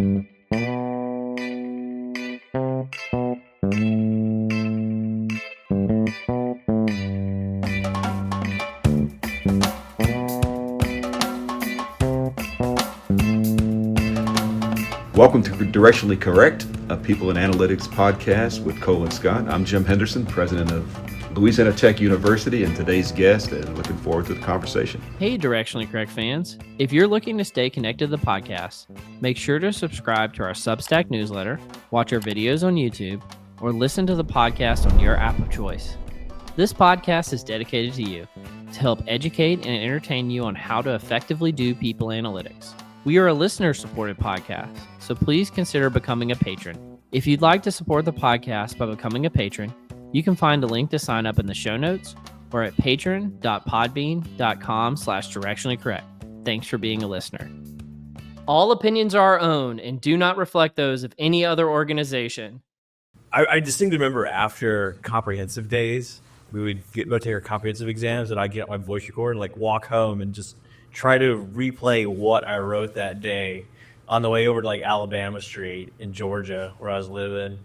Welcome to Directionally Correct, a People in Analytics podcast with Cole and Scott. I'm Jim Henderson, president of Louisiana Tech University, and today's guest, and looking forward to the conversation. Hey, Directionally Correct fans. If you're looking to stay connected to the podcast, make sure to subscribe to our Substack newsletter, watch our videos on YouTube, or listen to the podcast on your app of choice. This podcast is dedicated to you to help educate and entertain you on how to effectively do people analytics. We are a listener-supported podcast, so please consider becoming a patron. If you'd like to support the podcast by becoming a patron, you can find a link to sign up in the show notes or at patron.podbean.com/directionallycorrect. Thanks for being a listener. All opinions are our own and do not reflect those of any other organization. I distinctly remember after comprehensive days, we would go take our comprehensive exams, and I'd get out my voice recorder and walk home and just try to replay what I wrote that day on the way over to Alabama Street in Georgia where I was living.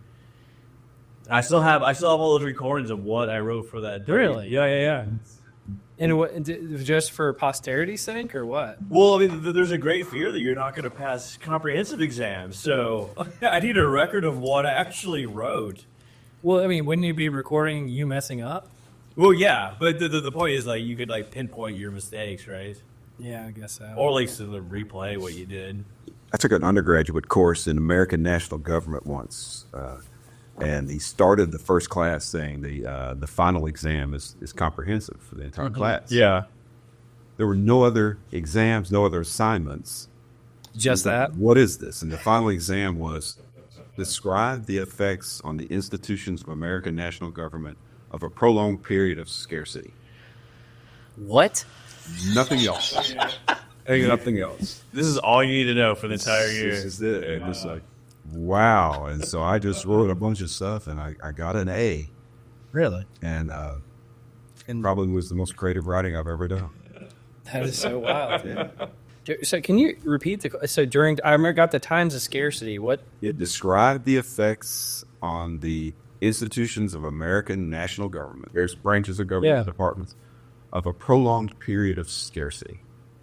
I still have all those recordings of what I wrote for that day. Really? Yeah. And what, just for posterity's sake, or what? Well, I mean, there's a great fear that you're not going to pass comprehensive exams, so I need a record of what I actually wrote. Well, I mean, wouldn't you be recording you messing up? Well, yeah, but the point is, you could pinpoint your mistakes, right? Yeah, I guess so. Or at least replay what you did. I took an undergraduate course in American national government once, and he started the first class saying the final exam is comprehensive for the entire class. Yeah. There were no other exams, no other assignments. Just that? What is this? And the final exam was describe the effects on the institutions of American national government of a prolonged period of scarcity. What? Nothing else. Nothing else. This is all you need to know for the entire year. This is it. And it's wow. And so I just wrote a bunch of stuff, and I got an A. Really? And probably was the most creative writing I've ever done. That is so wild. Yeah. So can you repeat I remember got the times of scarcity. What? It described the effects on the institutions of American national government, various branches of government departments, of a prolonged period of scarcity.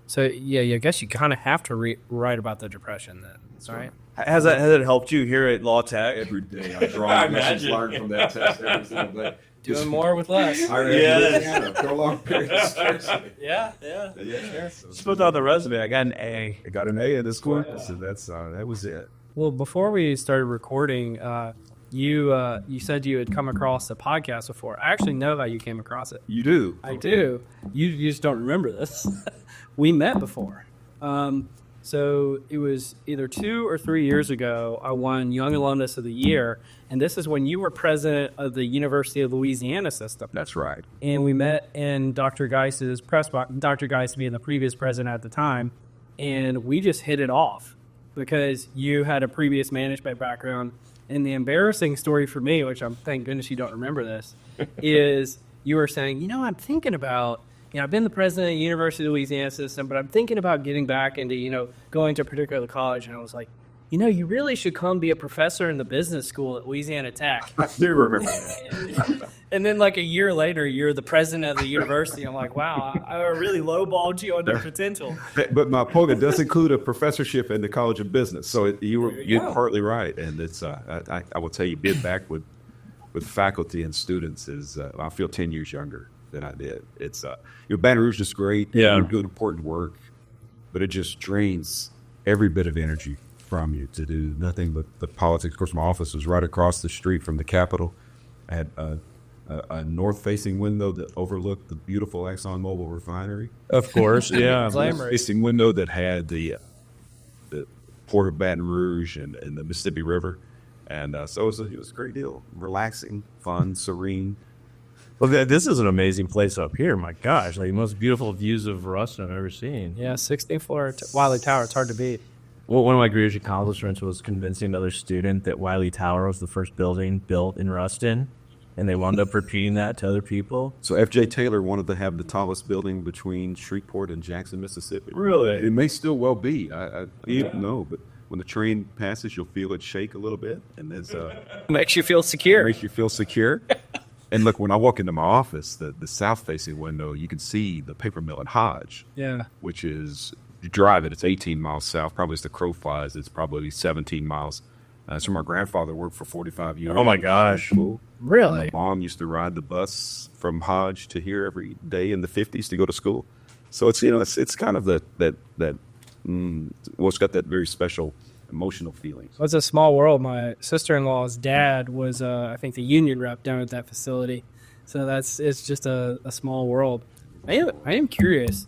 So, I guess you kind of have to write about the Depression then, right? Has it helped you here at Law Tech? Every day I draw lessons learned from that test every single day. Doing more with less. A prolonged period of scarcity. Yeah. Sure. Just put that on the resume. I got an A. I got an A in this course, so that was it. Well, before we started recording, you said you had come across the podcast before. I actually know how you came across it. You do? I do. You just don't remember this. We met before. So it was either 2 or 3 years ago, I won Young Alumnus of the Year, and this is when you were president of the University of Louisiana system. That's right. And we met in Dr. Geis's press box, Dr. Geis being the previous president at the time, and we just hit it off because you had a previous management background. And the embarrassing story for me, which thank goodness you don't remember this, is you were saying, I'm thinking about, I've been the president of the University of Louisiana system, but I'm thinking about getting back into, going to a particular college. And I was like, you really should come be a professor in the business school at Louisiana Tech. I do remember that. And then a year later, you're the president of the university. I'm like, wow, I really lowballed you on your potential. But my opponent does include a professorship in the College of Business. So you're partly right. And it's I will tell you, being back with faculty and students is I feel 10 years younger than I did. It's Baton Rouge is great. Yeah. Good, important work. But it just drains every bit of energy from you to do nothing but the politics. Of course, my office was right across the street from the Capitol. I had a north-facing window that overlooked the beautiful ExxonMobil refinery. Of course, yeah. Facing window that had the Port of Baton Rouge and the Mississippi River. And so it was a great deal. Relaxing, fun, serene. Well, this is an amazing place up here. My gosh, the most beautiful views of Ruston I've ever seen. Yeah, 16th floor Wiley Tower. It's hard to beat. Well, one of my graduate accomplishments was convincing another student that Wiley Tower was the first building built in Ruston, and they wound up repeating that to other people. So F.J. Taylor wanted to have the tallest building between Shreveport and Jackson, Mississippi. Really? It may still well be. I don't know, but when the train passes, you'll feel it shake a little bit, and there's Makes you feel secure. makes you feel secure. And look, when I walk into my office, the south-facing window, you can see the paper mill at Hodge, Yeah. which is, you drive it, it's 18 miles south. Probably as the crow flies, it's probably 17 miles. So my grandfather worked for 45 years. Oh my gosh. Cool. Really? My mom used to ride the bus from Hodge to here every day in the 50s to go to school. So it's, it's kind of it's got that very special emotional feeling. Well, it's a small world. My sister-in-law's dad was, I think, the union rep down at that facility. So it's just a small world. I am curious.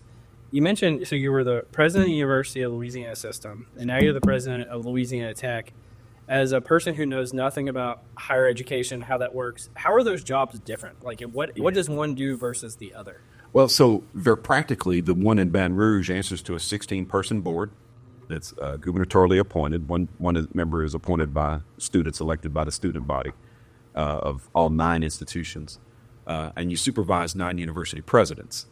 You mentioned, so you were the president of the University of Louisiana system, and now you're the president of Louisiana Tech. As a person who knows nothing about higher education, how that works, how are those jobs different? Like, what does one do versus the other? Well, so very practically, the one in Baton Rouge answers to a 16-person board that's gubernatorially appointed. One member is appointed by students, elected by the student body of all 9 institutions. And you supervise 9 university presidents.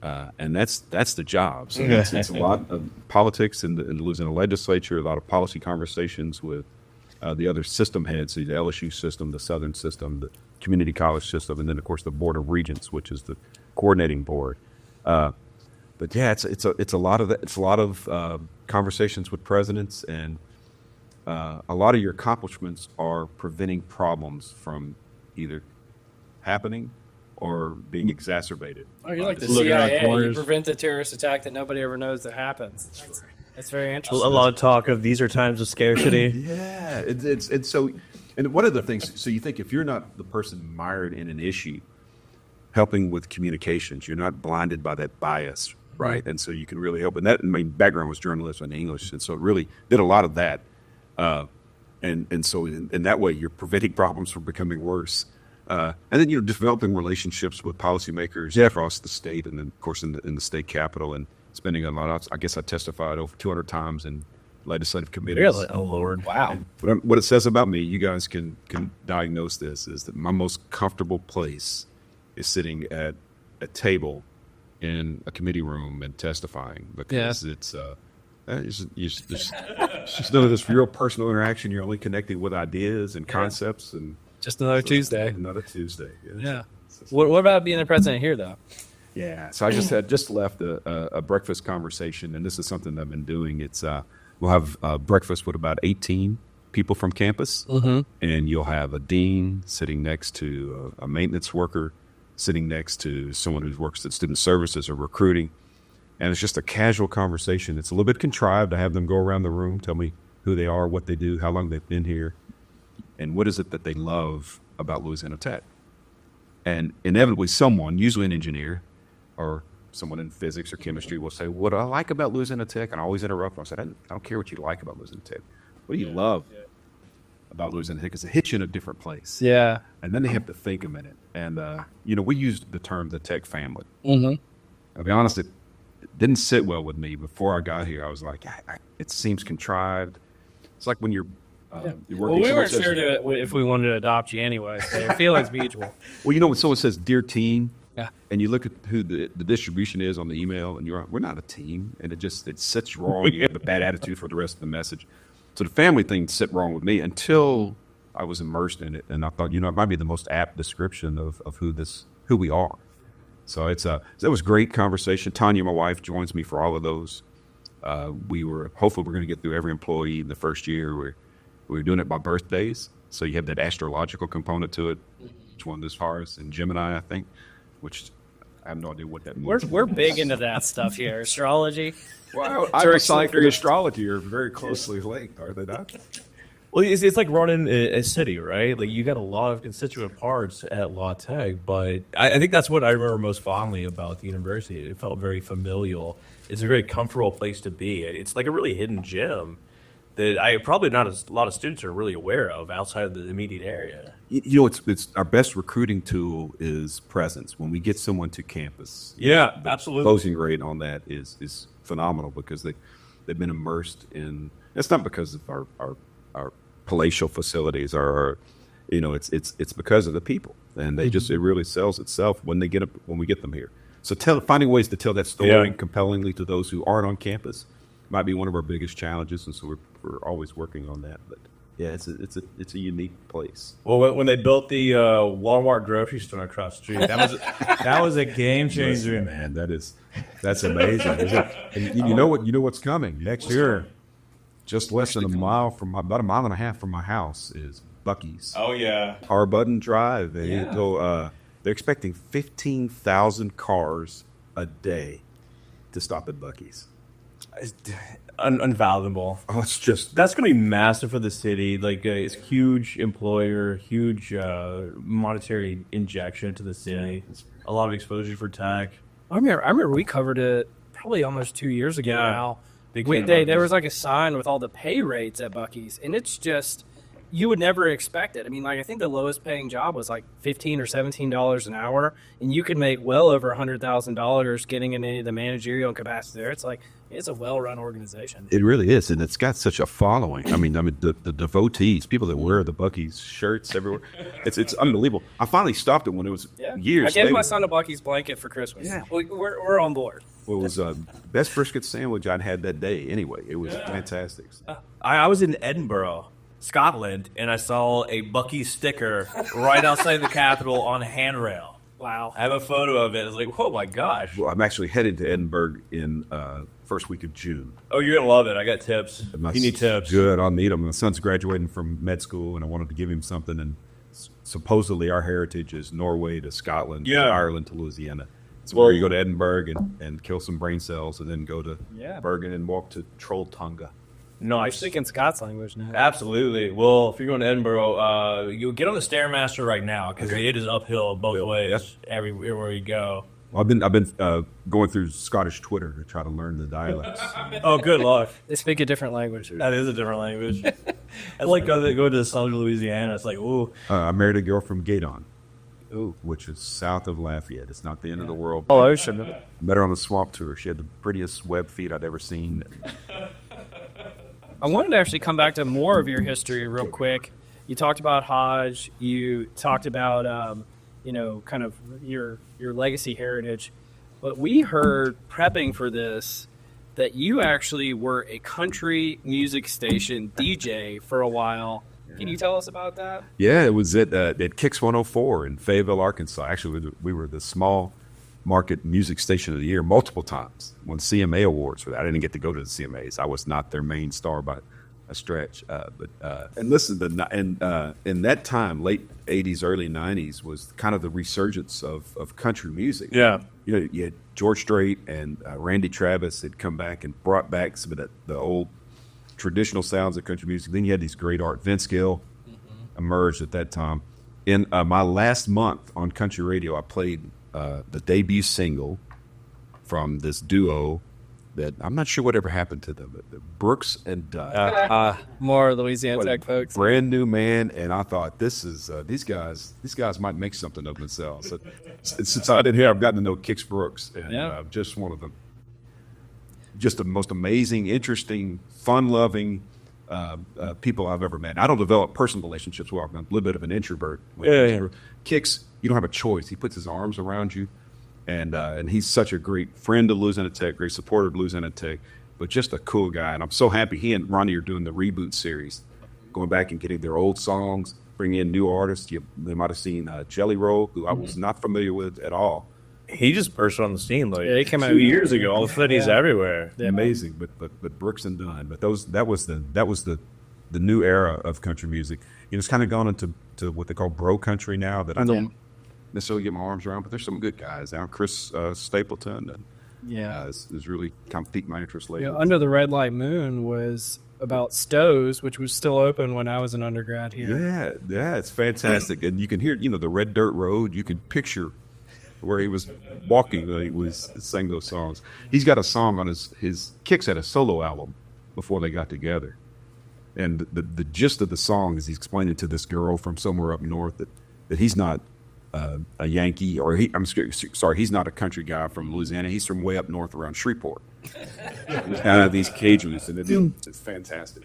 And that's the job. So it's a lot of politics in the Louisiana legislature, a lot of policy conversations with the other system heads, the LSU system, the Southern system, the community college system, and then, of course, the Board of Regents, which is the coordinating board. But yeah, it's a lot of that. It's a lot of conversations with presidents, and a lot of your accomplishments are preventing problems from either happening or being exacerbated. Oh, you're like the Looking around CIA. You corners. prevent the terrorist attack that nobody ever knows that happens. That's very A interesting. lot of talk of these are times of scarcity. Yeah, it's so. And one of the things, so you think if you're not the person mired in an issue, helping with communications, you're not blinded by that bias, right? And so you can really help. And that, my background was journalism and English, and so it really did a lot of that. And so in that way, you're preventing problems from becoming worse. And then, developing relationships with policymakers across the state, and then, of course, in the state capitol, and spending a lot of, I guess I testified over 200 times in legislative committees. Really? Oh, Lord. Wow. What it says about me, you guys can diagnose this, is that my most comfortable place is sitting at a table in a committee room and testifying, because it's just none of this real personal interaction. You're only connecting with ideas and concepts, and Just another Tuesday. another Tuesday. Yeah. What about being the president here, though? Yeah. So I just left a breakfast conversation, and this is something I've been doing. It's we'll have breakfast with about 18 people from campus, and you'll have a dean sitting next to a maintenance worker, sitting next to someone who works at student services or recruiting, and it's just a casual conversation. It's a little bit contrived. I have them go around the room, tell me who they are, what they do, how long they've been here, and what is it that they love about Louisiana Tech. And inevitably someone, usually an engineer or someone in physics or chemistry, will say, what I like about Louisiana Tech, and I always interrupt them. I said, I don't care what you like about Louisiana Tech. What do you love about Louisiana Tech? Because it hits you in a different place. Yeah. And then they have to think a minute. And, we used the term the tech family. Mm-hmm. I'll be honest, it didn't sit well with me. Before I got here, I was like, it seems contrived. It's like when you're working. Well, we someone weren't says- sure if we wanted to adopt you anyway, so feelings mutual. Well, when someone says "dear team," Yeah. and you look at who the distribution is on the email, and we're not a team, and it sits wrong. You have a bad attitude for the rest of the message. So the family thing sit wrong with me until I was immersed in it, and I thought, it might be the most apt description of who we are. So that was great conversation. Tanya, my wife, joins me for all of those. Hopefully we're going to get through every employee in the first year. We're doing it by birthdays, so you have that astrological component to it. Which one is Taurus and Gemini, I think, which I have no idea what that means. We're big into that stuff here. Astrology. Well, iSight and astrology are very closely linked, are they not? Well, it's like running a city, right? Like, you got a lot of constituent parts at La Tech, but I think that's what I remember most fondly about the university. It felt very familial. It's a very comfortable place to be. It's like a really hidden gem that probably not a lot of students are really aware of outside of the immediate area. It's our best recruiting tool is presence. When we get someone to campus, Yeah, the absolutely. closing rate on that is phenomenal, because they've been immersed in. It's not because of our palatial facilities, or it's because of the people, and they it really sells itself when we get them here. So finding ways to tell that story compellingly to those who aren't on campus might be one of our biggest challenges, and so we're always working on that. But yeah, it's a unique place. Well, when they built the Walmart grocery store across the street, that was a game changer. Listen, man, that's amazing. And you know what's coming next year. Just less than about a mile and a half from my house is Buc-ee's. Oh yeah, Harbutton Drive. They're expecting 15,000 cars a day to stop at Buc-ee's. unvaluable. Oh, it's just That's going to be massive for the city. Like it's a huge employer, huge monetary injection to the city. A lot of exposure for tech. I remember we covered it probably almost 2 years ago now. Big fan of There Buc-ee's. was like a sign with all the pay rates at Buc-ee's, and it's just, you would never expect it. I mean, like, I think the lowest paying job was like $15 or $17 an hour, and you could make well over $100,000 getting in any of the managerial capacity there. It's like, it's a well-run organization. It really is, and it's got such a following. I mean, the devotees, people that wear the Buc-ee's shirts everywhere. It's unbelievable. I finally stopped it when it was years. I gave later. my son a Buc-ee's blanket for Christmas. Yeah. We're on board. Well, it was best brisket sandwich I'd had that day. Anyway, it was fantastic. I was in Edinburgh, Scotland, and I saw a Buc-ee's sticker right outside the Capitol on a handrail. Wow. I have a photo of it. It's like, oh my gosh. Well, I'm actually headed to Edinburgh in first week of June. Oh, you're gonna love it. I got tips. My You need tips. Good, I'll need them. My son's graduating from med school, and I wanted to give him something. And supposedly, our heritage is Norway to Scotland, to Ireland to Louisiana. So where you go to Edinburgh and kill some brain cells, and then go to Bergen and walk to Trolltunga. I'm Nice. speaking Scots language now. Absolutely. Well, if you're going to Edinburgh, you'll get on the Stairmaster right now because it is uphill both ways everywhere you go. Well, I've been going through Scottish Twitter to try to learn the dialects. Oh, good luck. They speak a different language. That is a different language. I like go to the southern Louisiana. It's like, ooh. I married a girl from Gaydon, which is south of Lafayette. It's not the end of the world. Oh, ocean. Met her on the swamp tour. She had the prettiest web feet I'd ever seen. I wanted to actually come back to more of your history real quick. You talked about Hodge. You talked about, kind of your legacy heritage. But we heard prepping for this that you actually were a country music station DJ for a while. Can you tell us about that? Yeah, it was at Kicks 104 in Fayetteville, Arkansas. Actually, we were the small market music station of the year multiple times. Won CMA awards for that. I didn't get to go to the CMAs. I was not their main star by a stretch. And listen, in that time, late 80s, early 90s, was kind of the resurgence of country music. Yeah. You know, you had George Strait and Randy Travis had come back and brought back some of the old traditional sounds of country music. Then you had these great art. Vince Gill emerged at that time. In my last month on country radio, I played the debut single from this duo that I'm not sure whatever happened to them, but Brooks and Dunn. More Louisiana Tech folks. Brand new man, and I thought this is these guys might make something of themselves. So, since I've been here, I've gotten to know Kix Brooks, and just one of them, just the most amazing, interesting, fun-loving people I've ever met. I don't develop personal relationships well. I'm a little bit of an introvert. Kix, you don't have a choice. He puts his arms around you, and he's such a great friend of Louisiana Tech, great supporter of Louisiana Tech, but just a cool guy. And I'm so happy he and Ronnie are doing the reboot series, going back and getting their old songs, bringing in new artists. They might have seen Jelly Roll, who I was not familiar with at all. He just burst on the scene like he came out 2 years ago. All of a sudden, he's everywhere. Amazing, but Brooks and Dunn. But that was the new era of country music. You know, it's kind of gone into what they call bro country now. That I don't necessarily get my arms around, but there's some good guys now. Chris Stapleton, is really kind of piqued my interest lately. Under the Red Light Moon was about Stowe's, which was still open when I was an undergrad here. Yeah, it's fantastic, and you can hear the red dirt road. You can picture where he was walking when he was sang those songs. He's got a song on his Kix had a solo album before they got together. And the gist of the song is he's explaining to this girl from somewhere up north that he's not a Yankee, or he's not a country guy from Louisiana. He's from way up north around Shreveport. Kind of these Cajuns, and it's fantastic.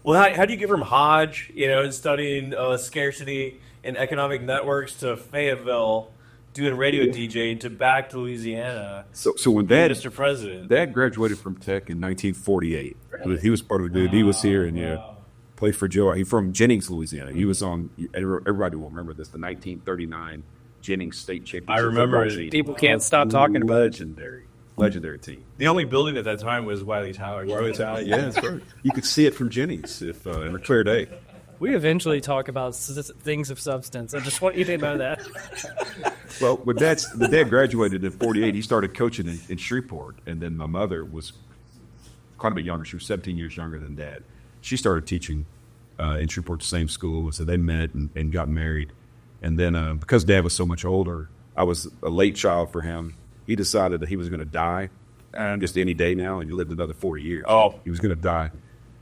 Well, how do you get from Hodge, studying scarcity and economic networks, to Fayetteville, doing radio DJing to back to Louisiana. So when Dad, Mr. President. Dad graduated from Tech in 1948. He was part of the he was here and played for Joe. He's from Jennings, Louisiana. He was on. Everybody will remember this. The 1939 Jennings State Championship. I remember football it. team. People can't stop talking about it. Legendary team. The only building at that time was Wiley Tower. Yeah, that's right. You could see it from Jennings if on a clear day. We eventually talk about things of substance. I just want you to know that. Well, when the dad graduated in 48, he started coaching in Shreveport. And then my mother was quite a bit younger. She was 17 years younger than Dad. She started teaching in Shreveport, the same school. So they met and got married. And then because Dad was so much older, I was a late child for him. He decided that he was going to die just any day now. And he lived another 40 years. Oh. He was going to die.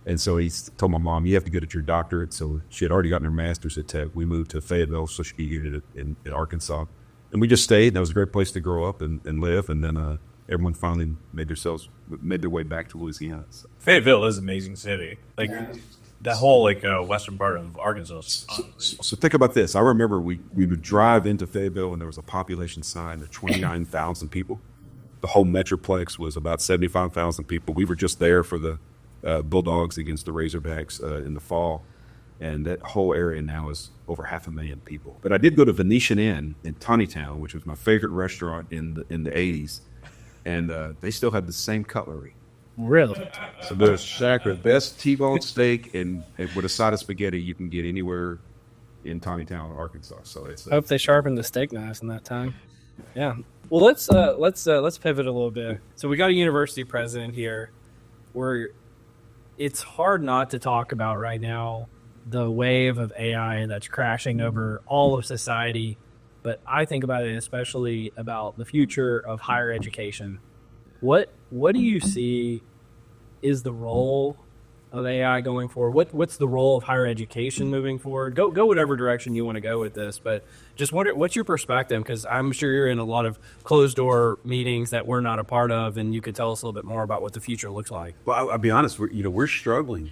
And so he told my mom, you have to get your doctorate. So she had already gotten her master's at Tech. We moved to Fayetteville so she could get it in Arkansas. And we just stayed. That was a great place to grow up and live. And then everyone finally made their way back to Louisiana. So. Fayetteville is an amazing city. Like that whole western part of Arkansas. So think about this. I remember we would drive into Fayetteville and there was a population sign of 29,000 people. The whole metroplex was about 75,000 people. We were just there for the Bulldogs against the Razorbacks in the fall. And that whole area now is over 500,000 people. But I did go to Venetian Inn in Tawnytown, which was my favorite restaurant in the 80s. And they still had the same cutlery. Really? So there's shack with the best T-bone steak and with a side of spaghetti you can get anywhere in Tawnytown, Arkansas. So it's Hope they sharpened the steak knives in that time. Yeah. Well, let's pivot a little bit. So we got a university president here, where it's hard not to talk about right now the wave of AI that's crashing over all of society. But I think about it especially about the future of higher education. What do you see is the role of AI going forward? What's the role of higher education moving forward? Go whatever direction you want to go with this, but just what's your perspective? Because I'm sure you're in a lot of closed door meetings that we're not a part of, and you could tell us a little bit more about what the future looks like. Well, I'll be honest. We're struggling,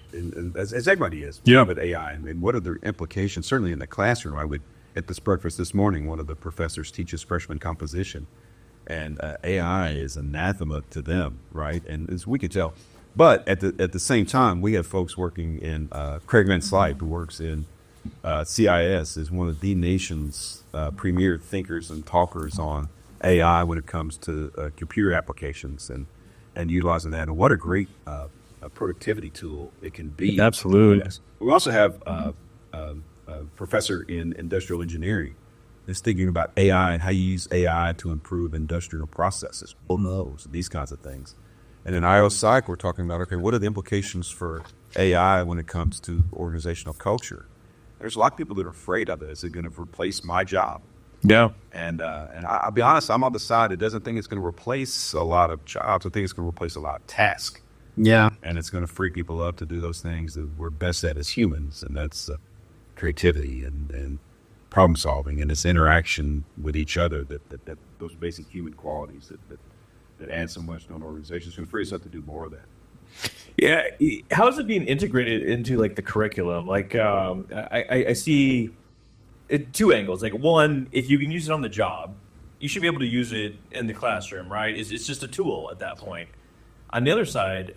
as everybody is, with AI. I mean, what are the implications? Certainly in the classroom, at this breakfast this morning, one of the professors teaches freshman composition, and AI is anathema to them, right? And as we could tell. But at the same time, we have folks working in Craig Van Slype, who works in CIS, is one of the nation's premier thinkers and talkers on AI when it comes to computer applications and utilizing that. And what a great productivity tool it can be. Absolutely. We also have a professor in industrial engineering that's thinking about AI and how you use AI to improve industrial processes, these kinds of things. And in IO Psych, we're talking about, okay, what are the implications for AI when it comes to organizational culture? There's a lot of people that are afraid of it. Is it going to replace my job? Yeah. And I'll be honest, I'm on the side that doesn't think it's going to replace a lot of jobs. I think it's going to replace a lot of tasks. Yeah. And it's going to free people up to do those things that we're best at as humans, and that's creativity and problem solving and this interaction with each other, that those basic human qualities that add so much to an organization. It's going to free us up to do more of that. Yeah. How is it being integrated into like the curriculum? Like I see two angles. Like one, if you can use it on the job, you should be able to use it in the classroom, right? It's just a tool at that point. On the other side,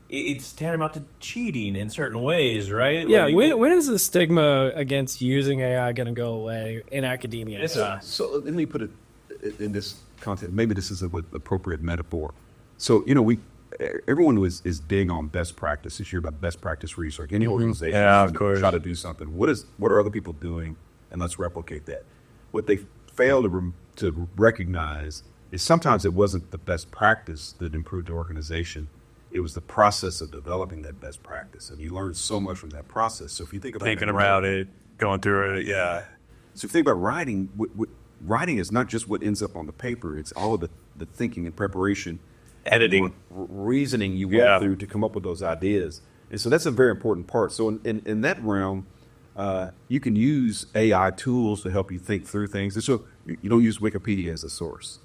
it's tantamount to cheating in certain ways, right? Yeah, Like, when is the stigma against using AI going to go away in academia? So let me put it in this context. Maybe this is an appropriate metaphor. So, everyone is big on best practice. You hear about best practice research. Any organization of course. try to do something. What are other people doing? And let's replicate that. What they fail to recognize is sometimes it wasn't the best practice that improved the organization. It was the process of developing that best practice. And you learn so much from that process. So if you think about thinking about it, going through it, yeah. So if you think about writing, writing is not just what ends up on the paper. It's all of the thinking and preparation, Editing. reasoning you went through to come up with those ideas. And so that's a very important part. So in that realm, you can use AI tools to help you think through things. And so you don't use Wikipedia as a source.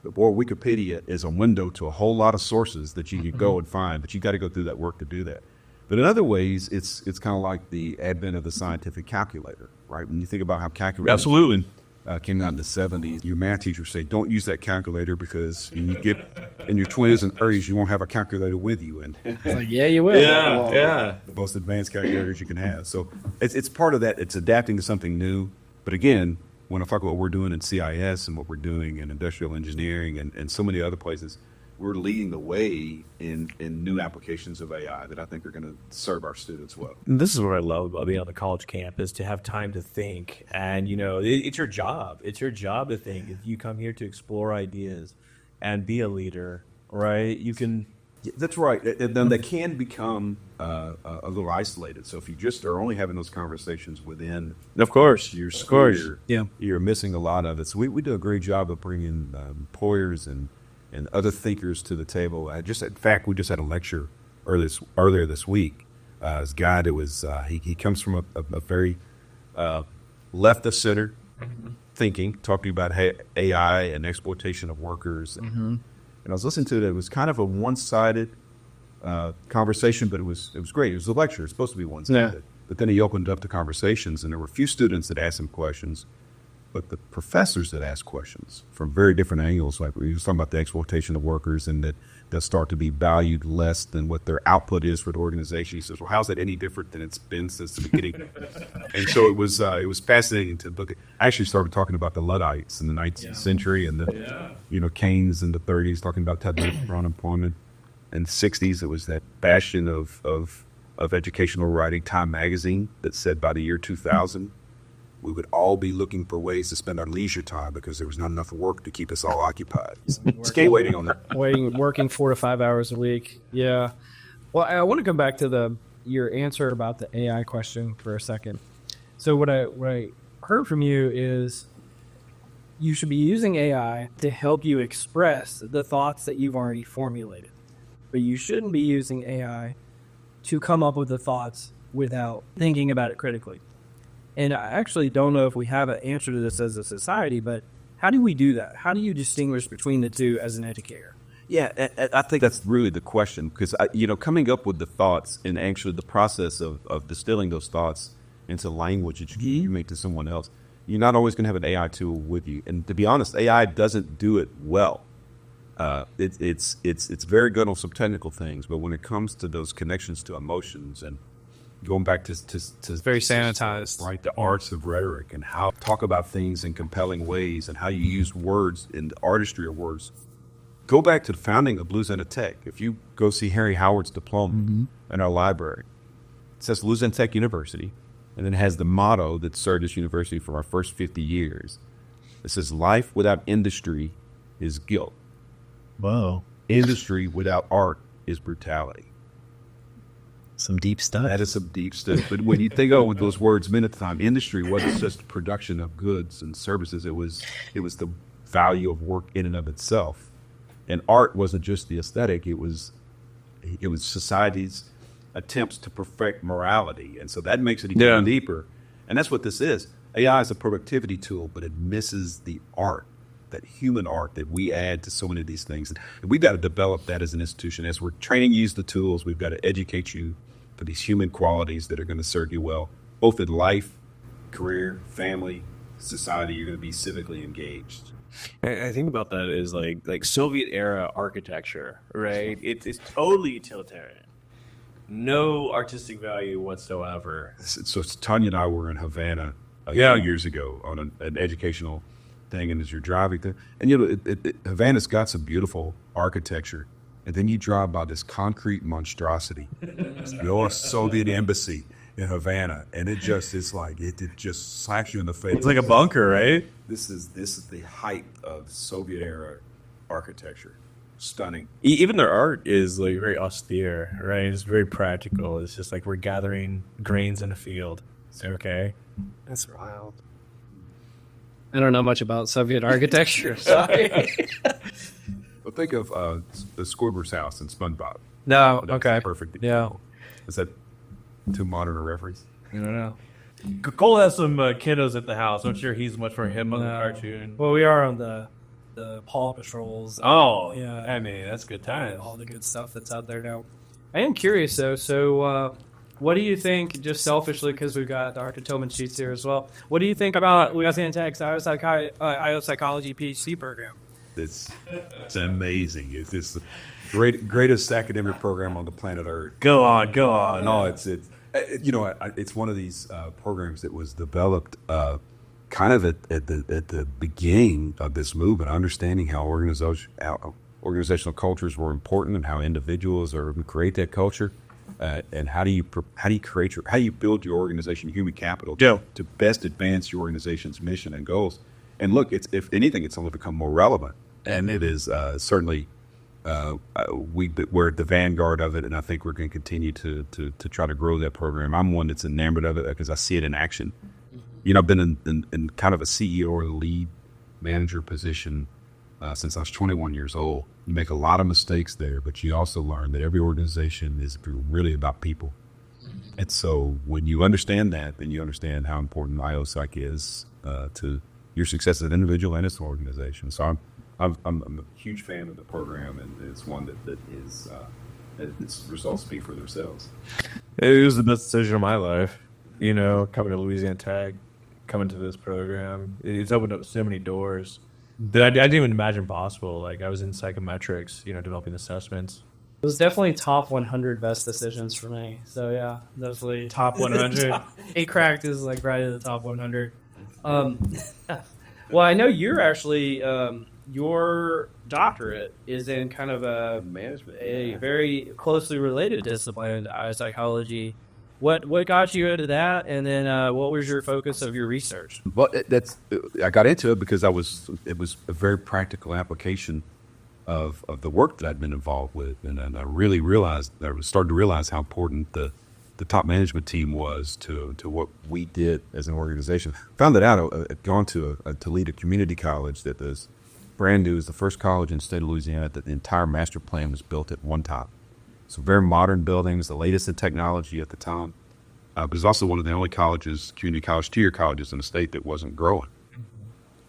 But boy, Wikipedia is a window to a whole lot of sources that you can go and find, but you got to go through that work to do that. But in other ways, it's kind of like the advent of the scientific calculator, right? When you think about how calculators came out in the 70s. Your math teacher would say, don't use that calculator because when you get in your 20s and 30s, you won't have a calculator with you. And It's like, yeah, you will. Yeah. the most advanced calculators you can have. So it's part of that. It's adapting to something new. But again, when I talk about what we're doing in CIS and what we're doing in industrial engineering and so many other places, we're leading the way in new applications of AI that I think are going to serve our students well. And this is what I love about being on the college campus, to have time to think. And, it's your job. It's your job to think. If you come here to explore ideas and be a leader, right, you can... Yeah, that's right. And then they can become a little isolated. So if you just are only having those conversations within Of course. your school, Yeah. you're missing a lot of it. So we do a great job of bringing employers and other thinkers to the table. In fact, we just had a lecture earlier this week. This guy that was he comes from a very left of center thinking, talking about AI and exploitation of workers. And I was listening to it. It was kind of a one-sided conversation, but it was great. It was a lecture. It's supposed to be one-sided. Yeah. But then he opened up the conversations, and there were a few students that asked him questions, but the professors that asked questions from very different angles. Like we was talking about the exploitation of workers, and that they'll start to be valued less than what their output is for the organization. He says, "Well, how's that any different than it's been since the beginning?" And so it was fascinating to look at. I actually started talking about the Luddites in the 19th century, and the Keynes in the 30s, talking about technical unemployment. In the 60s, it was that bastion of educational writing, Time Magazine, that said by the year 2000, we would all be looking for ways to spend our leisure time because there was not enough work to keep us all occupied. Still waiting on that. Working 4 to 5 hours a week. Yeah. Well, I want to come back to your answer about the AI question for a second. So what I heard from you is you should be using AI to help you express the thoughts that you've already formulated, but you shouldn't be using AI to come up with the thoughts without thinking about it critically. And I actually don't know if we have an answer to this as a society, but how do we do that? How do you distinguish between the two as an educator? Yeah, I think that's really the question, because coming up with the thoughts and actually the process of distilling those thoughts into language that you make to someone else, you're not always going to have an AI tool with you. And to be honest, AI doesn't do it well. It's very good on some technical things, but when it comes to those connections to emotions and going back to Very sanitized. right? The arts of rhetoric and how to talk about things in compelling ways and how you use words and the artistry of words. Go back to the founding of Louisiana Tech. If you go see Harry Howard's diploma in our library, it says Louisiana Tech University, and then it has the motto that served this university for our first 50 years. It says, life without industry is guilt. Whoa. Industry without art is brutality. Some deep stuff. That is some deep stuff. But when you think with those words meant at the time, industry wasn't just production of goods and services. It was the value of work in and of itself. And art wasn't just the aesthetic. It was society's attempts to perfect morality. And so that makes it even deeper. And that's what this is. AI is a productivity tool, but it misses the art, that human art that we add to so many of these things. And we've got to develop that as an institution. As we're training you use the tools, we've got to educate you for these human qualities that are going to serve you well, both in life, career, family, society. You're going to be civically engaged. I think about that as like Soviet era architecture, right? It's totally utilitarian. No artistic value whatsoever. So Tanya and I were in Havana a few years ago on an educational thing, and as you're driving there, and Havana's got some beautiful architecture, and then you drive by this concrete monstrosity, your Soviet embassy in Havana, and it just slaps you in the face. It's like a bunker, right? This is the height of Soviet era architecture. Stunning. Even their art is like very austere, right? It's very practical. It's just like we're gathering grains in a field. Okay, That's wild. I don't know much about Soviet architecture. Sorry. Well, think of the Squidward's house in SpongeBob. No, That's okay. perfect. Yeah. Is that too modern a reference? I don't know. Cole has some kiddos at the house. I'm sure he's much more him on the cartoon. Well, we are on the Paw Patrols. Oh, Yeah. I mean, that's good times. All the good stuff that's out there now. I am curious though. So What do you think, just selfishly, because we've got Dr. Tillman Sheets here as well, what do you think about Louisiana Tech's IO Psychology PhD program? It's amazing. It's the greatest academic program on the planet Earth. Go on. No, it's one of these programs that was developed kind of at the beginning of this movement, understanding how organizational cultures were important and how individuals are create that culture, and how do you build your organization human capital to best advance your organization's mission and goals. And look, if anything, it's only become more relevant, and it is certainly. We're at the vanguard of it, and I think we're going to continue to try to grow that program. I'm one that's enamored of it because I see it in action. I've been in kind of a CEO or lead manager position since I was 21 years old. You make a lot of mistakes there, but you also learn that every organization is really about people. And so when you understand that, then you understand how important IOPsych is to your success as an individual and as an organization. So I'm a huge fan of the program, and it's one that is its results speak for themselves. It was the best decision of my life, coming to Louisiana Tech, coming to this program. It's opened up so many doors that I didn't even imagine possible. Like, I was in psychometrics, developing assessments. It was definitely top 100 best decisions for me. So, yeah, definitely top 100. Cracked is like right at the top 100. Well, I know you're actually... your doctorate is in kind of a very closely related discipline to psychology. What got you into that, and then what was your focus of your research? Well, I got into it because it was a very practical application of the work that I'd been involved with, and I really started to realize how important the top management team was to what we did as an organization. Found that out. I'd gone to lead a community college that was brand new. Is the first college in the state of Louisiana that the entire master plan was built at one time. So very modern buildings, the latest in technology at the time. But it was also one of the only community college, 2-year colleges in the state that wasn't growing.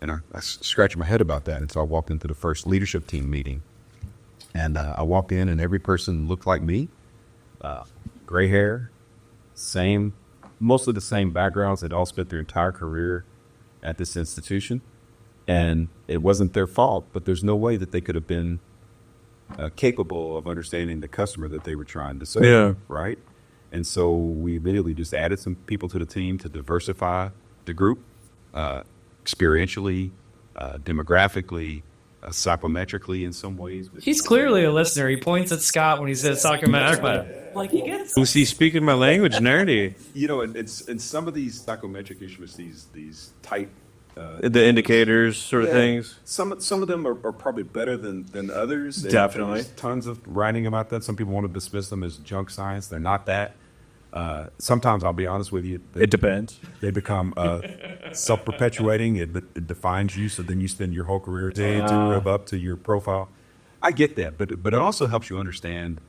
And I scratched my head about that. And so I walked into the first leadership team meeting. And I walked in, and every person looked like me. Gray hair, mostly the same backgrounds. They'd all spent their entire career at this institution. And it wasn't their fault, but there's no way that they could have been capable of understanding the customer that they were trying to serve, right? And so we immediately just added some people to the team to diversify the group, experientially, demographically, psychometrically in some ways. He's clearly a listener. He points at Scott when he says psychometric. Like, he gets Was he speaking my language, nerdy? And some of these psychometric issues, these tight The indicators sort of things. Some of them are probably better than others. Definitely. There's tons of writing about that. Some people want to dismiss them as junk science. They're not that. Sometimes, I'll be honest with you, It depends. they become self-perpetuating. It defines you, so then you spend your whole career trying to live up to your profile. I get that, but it also helps you understand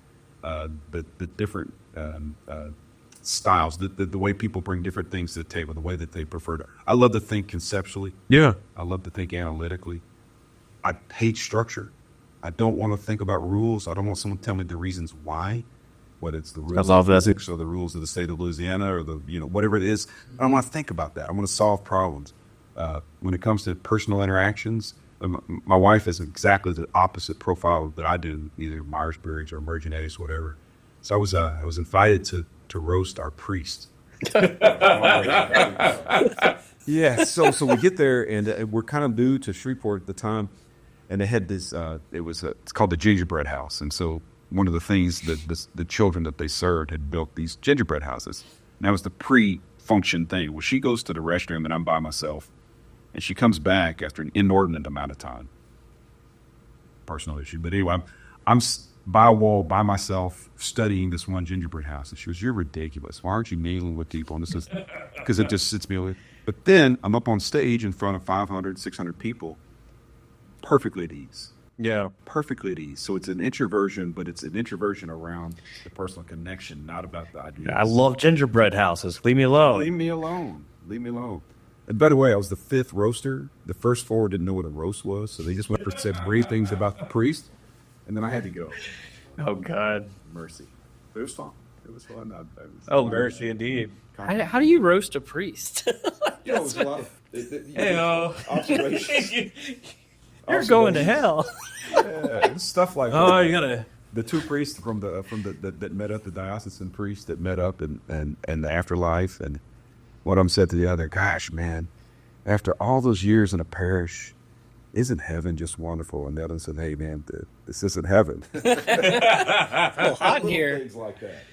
the different styles, the way people bring different things to the table, the way that they prefer to. I love to think conceptually. Yeah. I love to think analytically. I hate structure. I don't want to think about rules. I don't want someone to tell me the reasons why, whether it's the rules love of that. physics or the rules of the state of Louisiana or whatever it is. I don't want to think about that. I want to solve problems. When it comes to personal interactions, my wife is exactly the opposite profile that I do, either Myers-Briggs or Emergenetics, whatever. So I was invited to roast our priest. Yeah, so we get there, and we're kind of new to Shreveport at the time, and they had this. It's called the Gingerbread House, and so one of the things that the children that they served had built these gingerbread houses, and that was the pre-function thing. Well, she goes to the restroom, and I'm by myself, and she comes back after an inordinate amount of time. Personal issue, but anyway, I'm by a wall by myself studying this one gingerbread house, and she goes, "You're ridiculous. Why aren't you kneeling with people?" And this is because it just sits me away. But then I'm up on stage in front of 500, 600 people, perfectly at ease. Yeah. Perfectly at ease. So it's an introversion, but it's an introversion around the personal connection, not about the ideas. I love gingerbread houses. Leave me alone. Leave me alone. Leave me alone. And by the way, I was the 5th roaster. The first 4 didn't know what a roast was, so they just went and said brief things about the priest, and then I had to go. Oh, God. Mercy. But it was fun. It was fun. Oh, mercy indeed. How do you roast a priest? You know, it was a lot of Hey, observations. You're going to hell. Yeah, it was stuff like Oh, you gotta. the two priests from the that met up, the diocesan priests that met up and the afterlife, and one of them said to the other, "Gosh, man, after all those years in a parish, isn't heaven just wonderful?" And the other one said, "Hey, man, this isn't heaven." Hot in here. Things like that.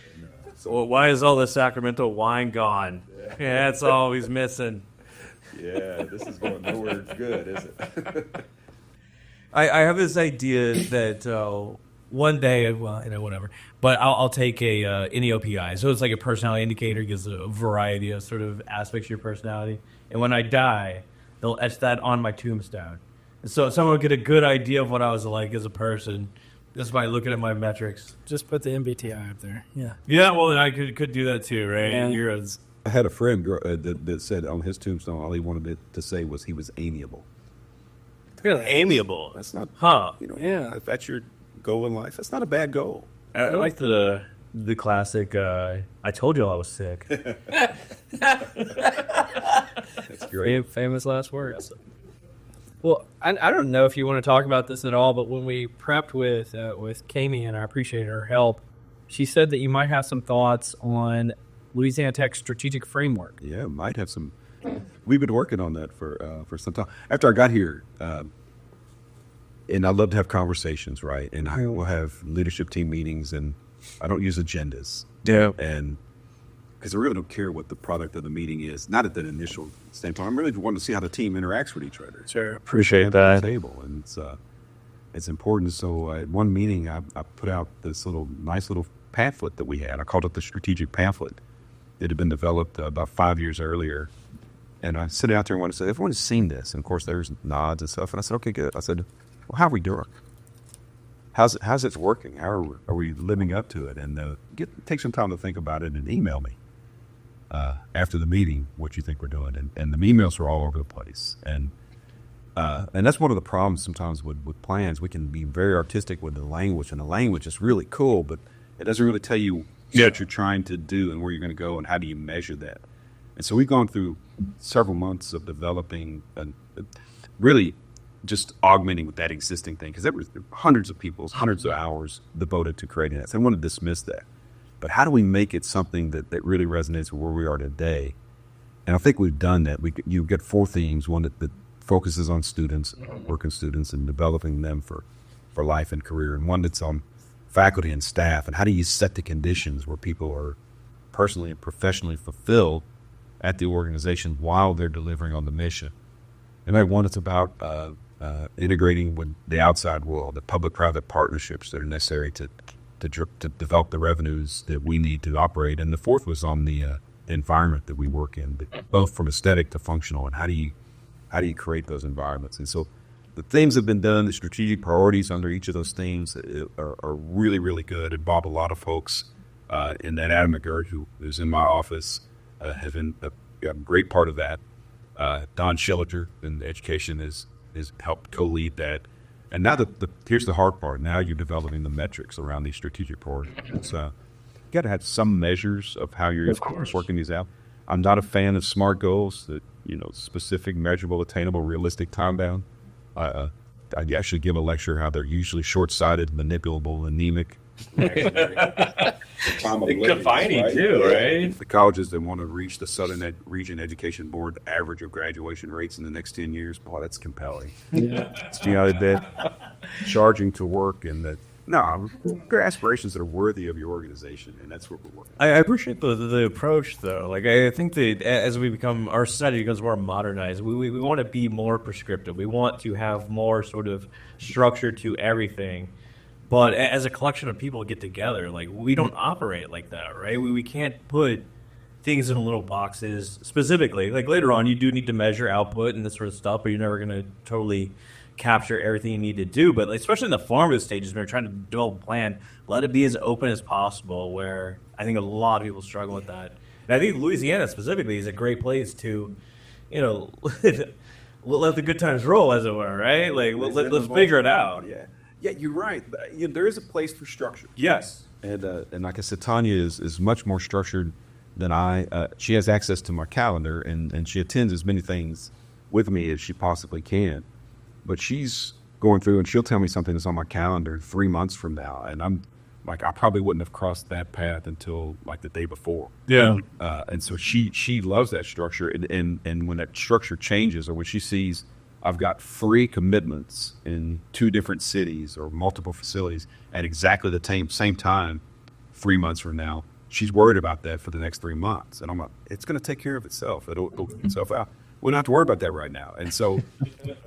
Well, why is all the sacramental wine gone? Yeah, that's all he's missing. Yeah, this is going nowhere good, is it? I have this idea that one day, well, whatever, but I'll take a NEOPI. So it's like a personality indicator, gives a variety of sort of aspects of your personality. And when I die, they'll etch that on my tombstone. And so someone will get a good idea of what I was like as a person just by looking at my metrics. Just put the MBTI up there. Yeah. Yeah, well, I could do that too, right? Yeah. I had a friend that said on his tombstone all he wanted it to say was he was amiable. Really? Amiable. That's not, Huh. Yeah. if that's your goal in life, that's not a bad goal. I like the classic, I told you I was sick. That's great. Famous last words. Well, I don't know if you want to talk about this at all, but when we prepped with Kami, and I appreciate her help, she said that you might have some thoughts on Louisiana Tech's strategic framework. Yeah, might have some. We've been working on that for some time. After I got here, and I love to have conversations, right? And I will have leadership team meetings, and I don't use agendas. Yeah. And because I really don't care what the product of the meeting is, not at that initial standpoint. I'm really wanting to see how the team interacts with each other. Sure. Appreciate that. Table, and it's important. So at one meeting, I put out this nice little pamphlet that we had. I called it the strategic pamphlet. It had been developed about 5 years earlier. And I sit out there and want to say, everyone's seen this. And of course, there's nods and stuff. And I said, okay, good. I said, well, how are we doing? How's it working? How are we living up to it? And take some time to think about it and email me after the meeting what you think we're doing. And the emails are all over the place. And that's one of the problems sometimes with plans. We can be very artistic with the language, and the language is really cool, but it doesn't really tell you what you're trying to do and where you're going to go and how do you measure that. And so we've gone through several months of developing and really just augmenting with that existing thing, because there were hundreds of people, hundreds of hours devoted to creating that. So I don't want to dismiss that. But how do we make it something that really resonates with where we are today? And I think we've done that. You get 4 themes, one that focuses on students, working students, and developing them for life and career, and one that's on faculty and staff, and how do you set the conditions where people are personally and professionally fulfilled at the organization while they're delivering on the mission. And I one that's about integrating with the outside world, the public-private partnerships that are necessary to develop the revenues that we need to operate. And the 4th was on the environment that we work in, both from aesthetic to functional, and how do you create those environments. And so the themes have been done. The strategic priorities under each of those themes are really, really good. Involve a lot of folks in that. Adam McGirt, who is in my office, have been a great part of that. Don Schillinger in education has helped co-lead that. And now here's the hard part. Now you're developing the metrics around these strategic priorities. You got to have some measures of how you're working these out. I'm not a fan of SMART goals that, specific, measurable, attainable, realistic, time-bound. I actually give a lecture how they're usually short-sighted, manipulable, anemic. Confining too, right? The colleges that want to reach the Southern Region Education Board average of graduation rates in the next 10 years, boy, that's compelling. Yeah. That charging to work, and that there are aspirations that are worthy of your organization, and that's what we're working on. I appreciate the approach, though. Like, I think that as our society becomes more modernized, we want to be more prescriptive. We want to have more sort of structure to everything. But as a collection of people get together, like, we don't operate like that, right? We can't put things in little boxes specifically. Like, later on, you do need to measure output and this sort of stuff, but you're never going to totally capture everything you need to do. But especially in the formative stages, when you're trying to develop a plan, let it be as open as possible, where I think a lot of people struggle with that. And I think Louisiana specifically is a great place to, let the good times roll, as it were, right? Like, let's figure it out. Yeah, you're right. There is a place for structure. Yes. And like I said, Tanya is much more structured than I. She has access to my calendar, and she attends as many things with me as she possibly can. But she's going through, and she'll tell me something that's on my calendar 3 months from now, and I'm like, I probably wouldn't have crossed that path until like the day before. Yeah. And so she loves that structure, and when that structure changes, or when she sees I've got 3 commitments in 2 different cities or multiple facilities at exactly the same time 3 months from now, she's worried about that for the next 3 months. And I'm like, it's going to take care of itself. It'll work itself out. We don't have to worry about that right now. And so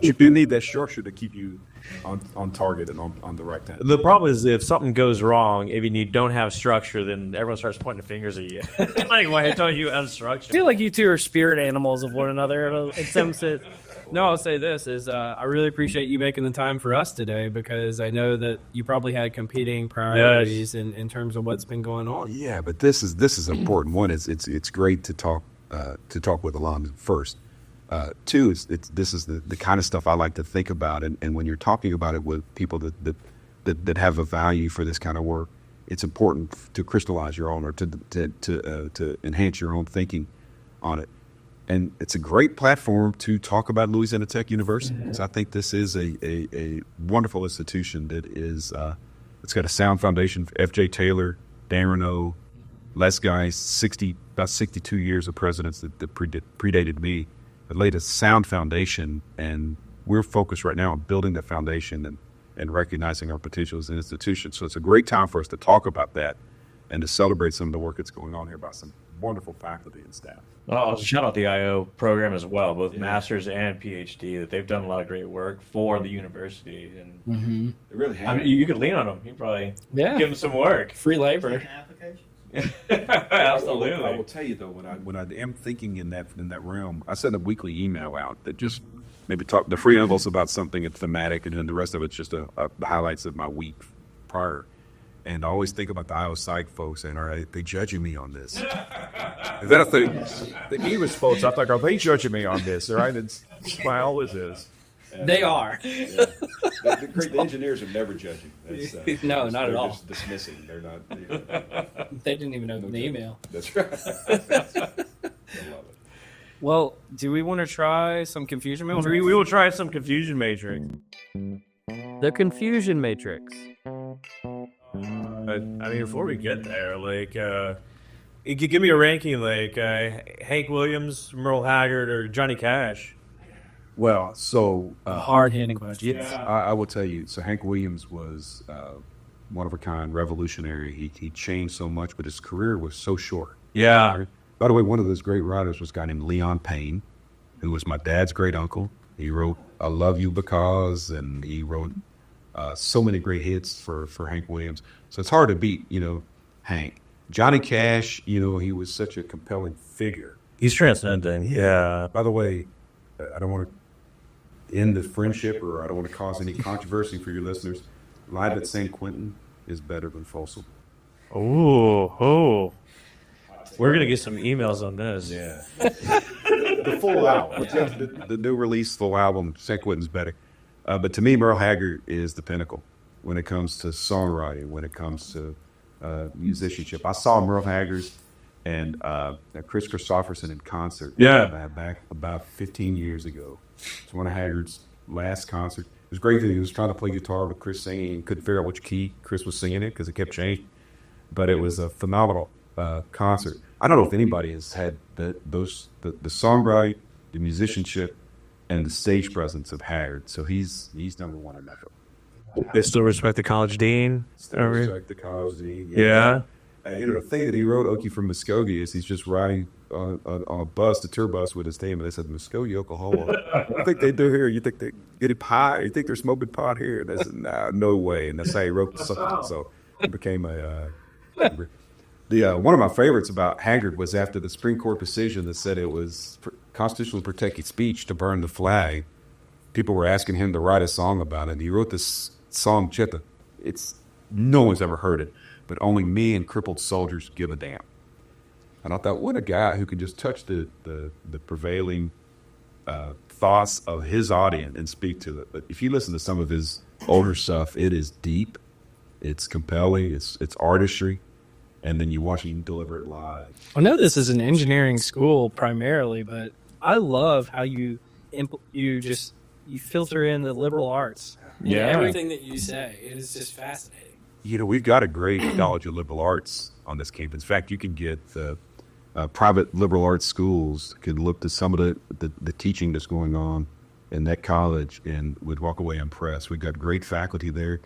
you do need that structure to keep you on target and on the right time. The problem is if something goes wrong, if you don't have structure, then everyone starts pointing fingers at you. Like, why I told you unstructured? I feel like you two are spirit animals of one another. In some sense. No, I'll say this is I really appreciate you making the time for us today, because I know that you probably had competing priorities in terms of what's been going on. Yeah, but this is important. One is it's great to talk with Alon first. 2 is this is the kind of stuff I like to think about, and when you're talking about it with people that have a value for this kind of work, it's important to crystallize your own, or to enhance your own thinking on it. And it's a great platform to talk about Louisiana Tech University. So I think this is a wonderful institution that is it's got a sound foundation. F.J. Taylor, Dan Renault, Les Geis, about 62 years of presidents that predated me, that laid a sound foundation, and we're focused right now on building that foundation and recognizing our potential as an institution. So it's a great time for us to talk about that and to celebrate some of the work that's going on here by some wonderful faculty and staff. Well, shout out the IO program as well, both masters and PhD, that they've done a lot of great work for the university. And It really has. I mean, you could lean on them. You probably give them some work. Free labor. Absolutely. I will tell you though, when I am thinking in that realm, I send a weekly email out that just maybe talk the free envelopes about something that's thematic, and then the rest of it's just the highlights of my week prior. And I always think about the IO Psych folks, and are they judging me on this? And then I think the English folks, I think, are they judging me on this? Right? It's my always is. They are. Yeah. The engineers are never judging. That's, No, not at all. They're just dismissing. They're not. They didn't even open the email. That's right. I love it. Well, do we want to try some confusion matrix? We will try some confusion matrix. The Confusion Matrix. I mean, before we get there, like, you could give me a ranking, like Hank Williams, Merle Haggard, or Johnny Cash. Well, so Hard-hitting question. yes, I will tell you. So Hank Williams was one of a kind, revolutionary. He changed so much, but his career was so short. Yeah. By the way, one of those great writers was a guy named Leon Payne, who was my dad's great uncle. He wrote "I Love You Because," and he wrote so many great hits for Hank Williams. So it's hard to beat, Hank. Johnny Cash, he was such a compelling figure. He's transcendent. Yeah. By the way, I don't want to end the friendship, or I don't want to cause any controversy for your listeners. Live at San Quentin is better than Folsom. Oh. We're going to get some emails on this. Yeah. The full album. The new release full album, San Quentin's better. But to me, Merle Haggard is the pinnacle when it comes to songwriting, when it comes to musicianship. I saw Merle Haggard and Chris Christopherson in concert back about 15 years ago. It's one of Haggard's last concerts. It was great that he was trying to play guitar with Chris singing and couldn't figure out which key Chris was singing it because it kept changing. But it was a phenomenal concert. I don't know if anybody has had the songwriting, the musicianship, and the stage presence of Haggard. So he's number one in that. They still respect the college dean. Still respect the college dean. Yeah. The thing that he wrote, Okie from Muskogee, is he's just riding on a bus, the tour bus with his team, and they said, Muskogee, Oklahoma. What do you think they do here? You think they get a pie? You think they're smoking pot here? And they said, no way. And that's how he wrote the song. So it became one of my favorites about Haggard was after the Supreme Court decision that said it was constitutionally protected speech to burn the flag. People were asking him to write a song about it. He wrote this song, Cheta. No one's ever heard it, but only me and crippled soldiers give a damn. And I thought, what a guy who can just touch the prevailing thoughts of his audience and speak to it. But if you listen to some of his older stuff, it is deep, It's compelling. It's artistry, and then you watch him deliver it live. I know this is an engineering school primarily, but I love how you filter in the liberal arts. Yeah. Everything that you say, it is just fascinating. You know, we've got a great College of Liberal Arts on this campus. In fact, you can get private liberal arts schools could look to some of the teaching that's going on in that college and would walk away impressed. We've got great faculty there,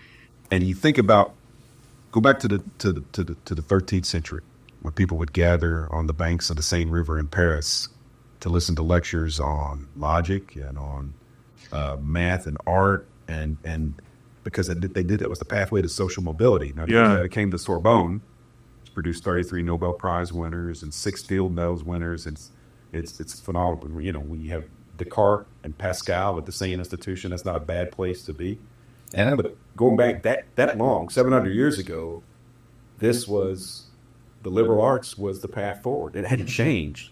and you think about go back to the 13th century when people would gather on the banks of the Seine River in Paris to listen to lectures on logic and on math and art and because they did it was the pathway to social mobility. Now, it came to Sorbonne, produced 33 Nobel Prize winners and 6 field medals winners. And it's phenomenal. You know, when you have Descartes and Pascal at the same institution, that's not a bad place to be. But going back that long, 700 years ago, this was the liberal arts was the path forward. It hadn't changed,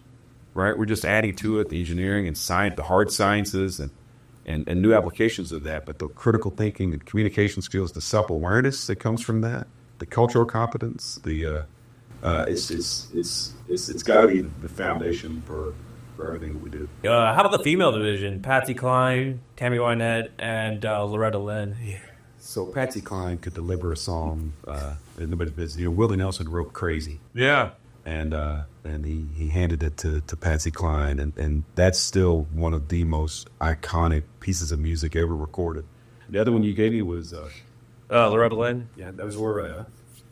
right? We're just adding to it the engineering and science, the hard sciences, and new applications of that. But the critical thinking and communication skills, the self-awareness that comes from that, the cultural competence, it's got to be the foundation for everything that we do. How about the female division? Patsy Cline, Tammy Wynette, and Loretta Lynn. Yeah. So Patsy Cline could deliver a song. Willie Nelson wrote "Crazy." Yeah. And he handed it to Patsy Cline, and that's still one of the most iconic pieces of music ever recorded. The other one you gave me was Loretta Lynn. Yeah, that was Loretta.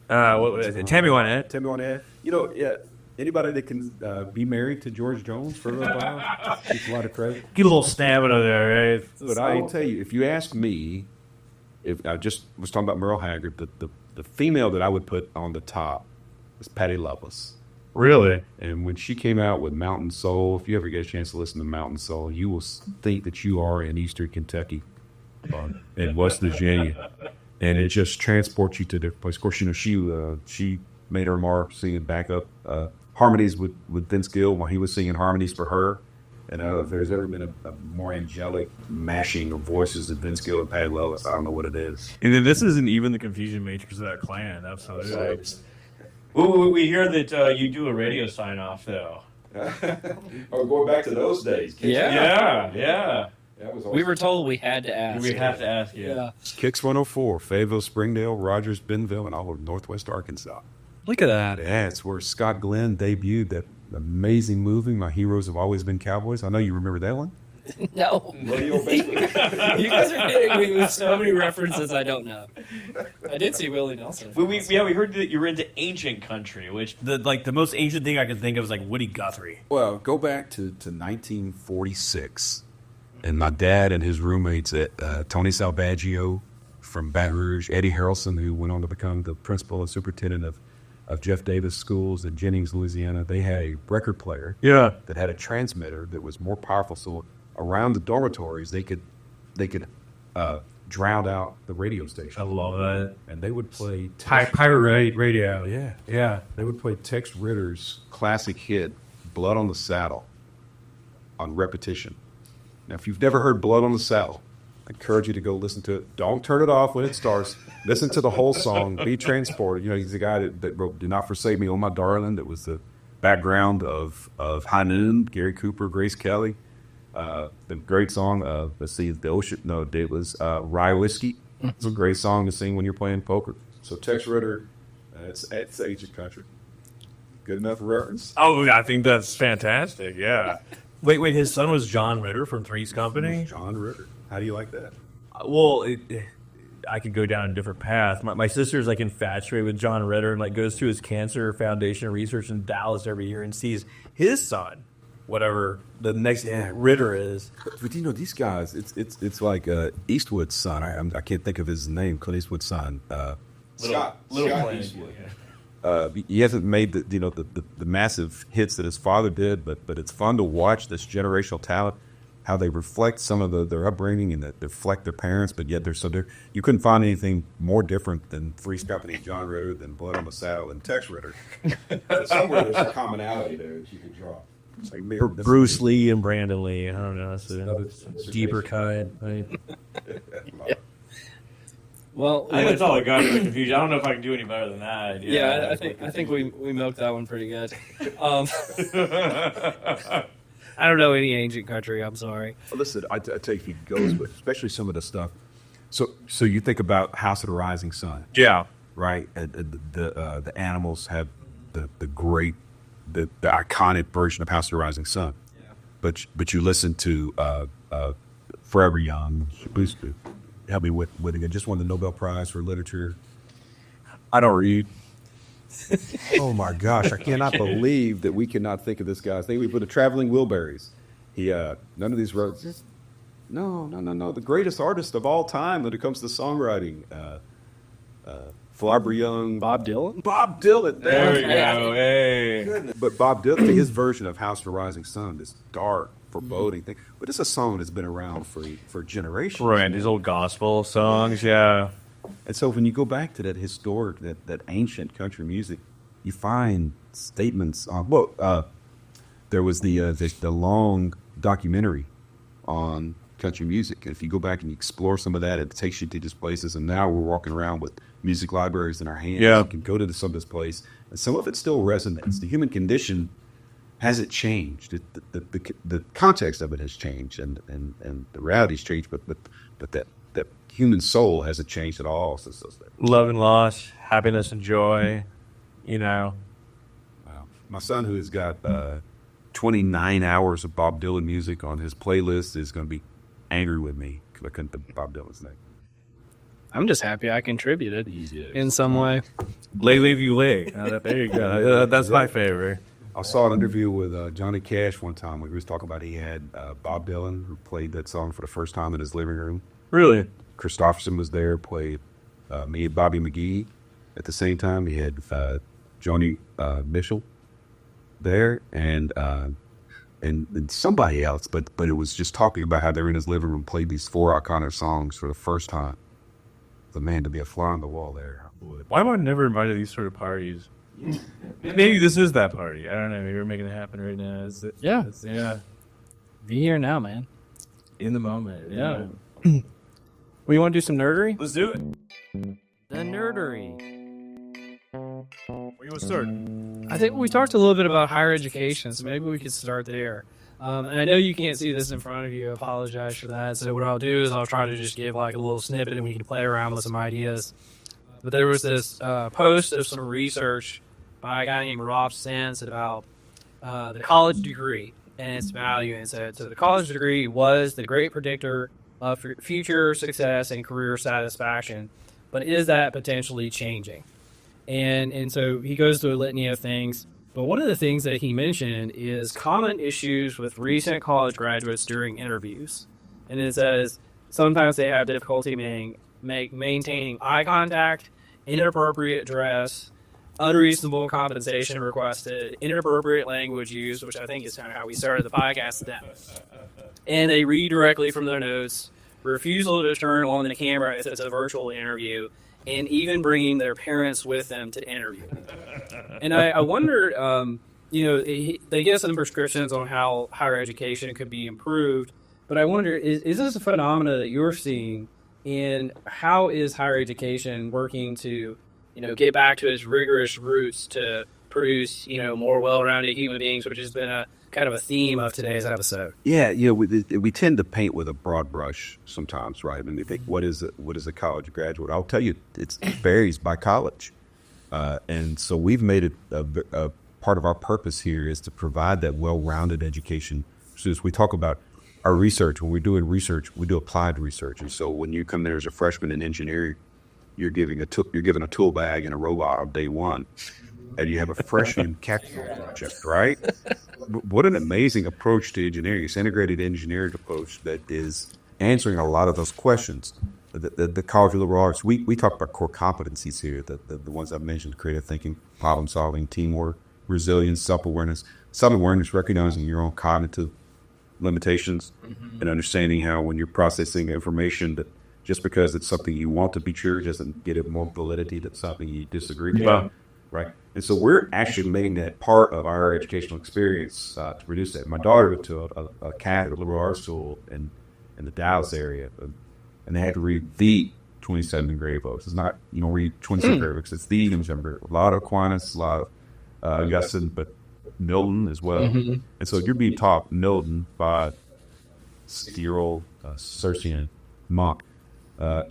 What was it? Tammy Wynette. Tammy Wynette. You know, yeah. Anybody that can be married to George Jones for a little while gets a lot of credit. Get a little stamina there, right? But I tell you, if you ask me, if I just was talking about Merle Haggard, the female that I would put on the top is Patti Loveless. Really? And when she came out with Mountain Soul, if you ever get a chance to listen to Mountain Soul, you will think that you are in Eastern Kentucky in West Virginia. And it just transports you to a different place. Of course, you know, she made her mark singing backup harmonies with Vince Gill while he was singing harmonies for her. And if there's ever been a more angelic mashing of voices than Vince Gill and Patti Loveless, I don't know what it is. And then this isn't even the confusion matrix of that clan. Absolutely. Well, we hear that you do a radio sign off, though. Oh, going back to those days. Yeah. That was We were told we had to ask. We have to ask you. Yeah. Kicks 104, Fayetteville, Springdale, Rogers, Bentonville, and all of northwest Arkansas. Look at that. Yeah, it's where Scott Glenn debuted that amazing movie, My Heroes Have Always Been Cowboys. I know you remember that one. No. Radio Basement. You guys are hitting me with so many references I don't know. I did see Willie Nelson. We heard that you were into ancient country, which the most ancient thing I could think of is like Woody Guthrie. Well, go back to 1946, and my dad and his roommates at Tony Salvaggio from Baton Rouge, Eddie Harrelson, who went on to become the principal and superintendent of Jeff Davis Schools in Jennings, Louisiana. They had a record player that had a transmitter that was more powerful. So around the dormitories, they could drown out the radio station. I love that. And they would play Pirate radio. Yeah. They would play Tex Ritter's classic hit, Blood on the Saddle, on repetition. Now, if you've never heard Blood on the Saddle, I encourage you to go listen to it. Don't turn it off when it starts. Listen to the whole song. Be transported. You know, he's the guy that wrote Do Not Forsake Me, Oh My Darling. That was the background of High Noon, Gary Cooper, Grace Kelly. The great song, The Ocean. No, it was Rye Whiskey. It's a great song to sing when you're playing poker. So Tex Ritter, it's ancient country. Good enough reference? Oh, I think that's fantastic. Yeah. Wait, his son was John Ritter from Three's Company? John Ritter. How do you like that? Well, I could go down a different path. My sister's like infatuated with John Ritter and like goes through his cancer foundation research in Dallas every year and sees his son, whatever the next Ritter is. But you know, these guys, it's like Eastwood's son. I can't think of his name. Clint Eastwood's son. Scott Eastwood. He hasn't made the massive hits that his father did, but it's fun to watch this generational talent, how they reflect some of their upbringing and that reflect their parents, but yet you couldn't find anything more different than Three's Company and John Ritter, than Blood on the Saddle and Tex Ritter. Somewhere there's a commonality there that you can draw. It's like Bruce Lee and Brandon Lee. I don't know. That's a deeper cut. Right? Well, I think that's all I got for the confusion. I don't know if I can do any better than that. yeah, I think we milked that one pretty good. I don't know any ancient country. I'm sorry. Well, listen, I take he goes, but especially some of the stuff. So you think about House of the Rising Sun, Yeah. right? The animals have the great, the iconic version of House of the Rising Sun. Yeah. But you listen to Forever Young. Please help me with it. Just won the Nobel Prize for Literature. I don't read. Oh my gosh! I cannot believe that we cannot think of this guy's name. We put the Traveling Wilburys. He none of these roads. No. The greatest artist of all time when it comes to songwriting. Forever Young. Bob Dylan? Bob Dylan. There we go. Hey. But Bob Dylan, his version of House of the Rising Sun, this dark, foreboding thing. But it's a song that's been around for generations. Right, these old gospel songs, yeah. And so when you go back to that historic, that ancient country music, you find statements on. There was the long documentary on country music. And if you go back and you explore some of that, it takes you to these places. And now we're walking around with music libraries in our hands. Yeah. You can go to some of this place, and some of it still resonates. The human condition hasn't changed. The context of it has changed, and the reality's changed. But that human soul hasn't changed at all since those days. Love and loss, happiness and joy, Wow. My son, who has got 29 hours of Bob Dylan music on his playlist, is going to be angry with me because I couldn't think Bob Dylan's name. I'm just happy I contributed in some way. Lay Leave You Lay. There you go. That's my favorite. I saw an interview with Johnny Cash one time where he was talking about he had Bob Dylan who played that song for the first time in his living room. Really? Christopherson was there, played me and Bobby McGee at the same time. He had Joni Mitchell there and somebody else, but it was just talking about how they were in his living room, played these 4 iconic songs for the first time. The man, to be a fly on the wall there. Why am I never invited to these sort of parties? Maybe this is that party. I don't know. Maybe we're making it happen right now. Yeah. Yeah. Be here now, man. In the moment. Yeah. We want to do some nerdery? Let's do it. The nerdery. Where you want to start? I think we talked a little bit about higher education, so maybe we could start there. And I know you can't see this in front of you. I apologize for that. So what I'll do is I'll try to just give like a little snippet and we can play around with some ideas. But there was this post of some research by a guy named Rob Sands about the college degree and its value. And so the college degree was the great predictor of future success and career satisfaction. But is that potentially changing? And so he goes through a litany of things. But one of the things that he mentioned is common issues with recent college graduates during interviews. And it says sometimes they have difficulty maintaining eye contact, inappropriate dress, unreasonable compensation requested, inappropriate language used, which I think is kind of how we started the podcast today. And they read directly from their notes, refusal to turn on the camera if it's a virtual interview, and even bringing their parents with them to interview. And I wondered, they get some prescriptions on how higher education could be improved, but I wonder, is this a phenomena that you're seeing, and how is higher education working to, get back to its rigorous roots to produce, more well-rounded human beings, which has been a kind of a theme of today's episode? Yeah, we tend to paint with a broad brush sometimes, right? And you think, what is a college graduate? I'll tell you, it varies by college, and so we've made it a part of our purpose here is to provide that well-rounded education. So as we talk about our research, when we're doing research, we do applied research, and so when you come there as a freshman in engineering, you're given a tool bag and a robot on day one. And you have a freshman capstone project, right? What an amazing approach to engineering. It's integrated engineering approach that is answering a lot of those questions. The College of Liberal Arts, we talk about core competencies here, the ones I've mentioned: creative thinking, problem solving, teamwork, resilience, self-awareness. Self-awareness, recognizing your own cognitive limitations and understanding how when you're processing information that just because it's something you want to be true doesn't get it more validity than something you disagree with. Right. And so we're actually making that part of our educational experience to produce that. My daughter went to a Catholic liberal arts school in the Dallas area, and they had to read the 27 grade books. It's not, you don't read 27 grade books. It's the English number. A lot of Aquinas, a lot of Augustine, but Milton as well. And so you're being taught Milton by Cyril, Circean, monk.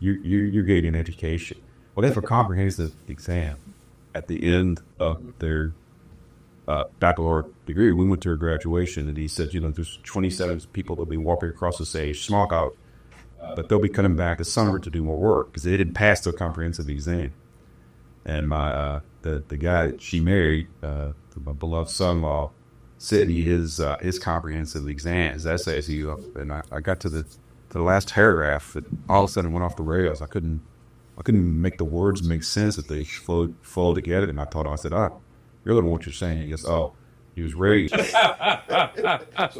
You're getting an education. Well, they have a comprehensive exam at the end of their baccalaureate degree. We went to a graduation, and he said, there's 27 people that'll be walking across the stage, small out, but they'll be coming back this summer to do more work because they didn't pass their comprehensive exam. And my the guy that she married, my beloved son-in-law, sent me his comprehensive exam, his SASU, and I got to the last paragraph, that all of a sudden went off the rails. I couldn't make the words make sense that they flowed together, and I said, you're going to what you're saying. He goes, he was raised. So it's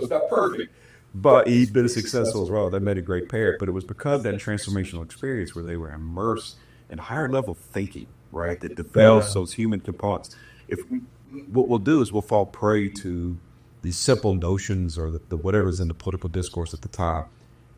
not perfect. But he's been successful as well. They made a great pair. But it was because of that transformational experience where they were immersed in higher level thinking, right, that develops those human components. What we'll do is we'll fall prey to these simple notions or the whatever's in the political discourse at the time.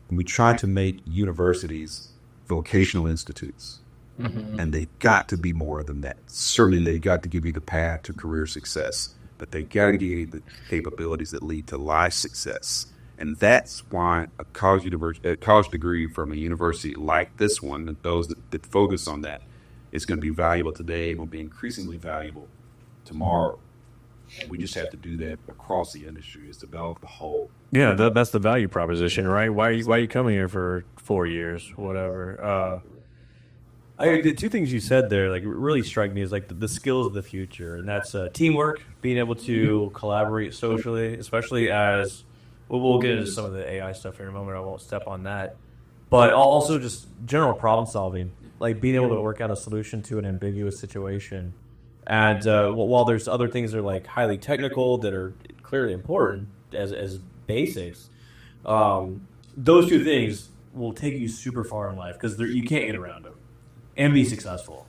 And we try to make universities vocational institutes. And they've got to be more than that. Certainly, they've got to give you the path to career success, but they've got to give you the capabilities that lead to life success. And that's why a college degree from a university like this one, and those that focus on that, is going to be valuable today and will be increasingly valuable tomorrow. We just have to do that across the industry, is develop the whole. Yeah, that's the value proposition, right? Why are you coming here for 4 years, whatever? The two things you said there, like, really strike me as like the skills of the future, and that's teamwork, being able to collaborate socially, especially as we'll get into some of the AI stuff here in a moment. I won't step on that, but also just general problem solving, like being able to work out a solution to an ambiguous situation. And while there's other things that are like highly technical that are clearly important as basics, those two things will take you super far in life because you can't get around them and be successful.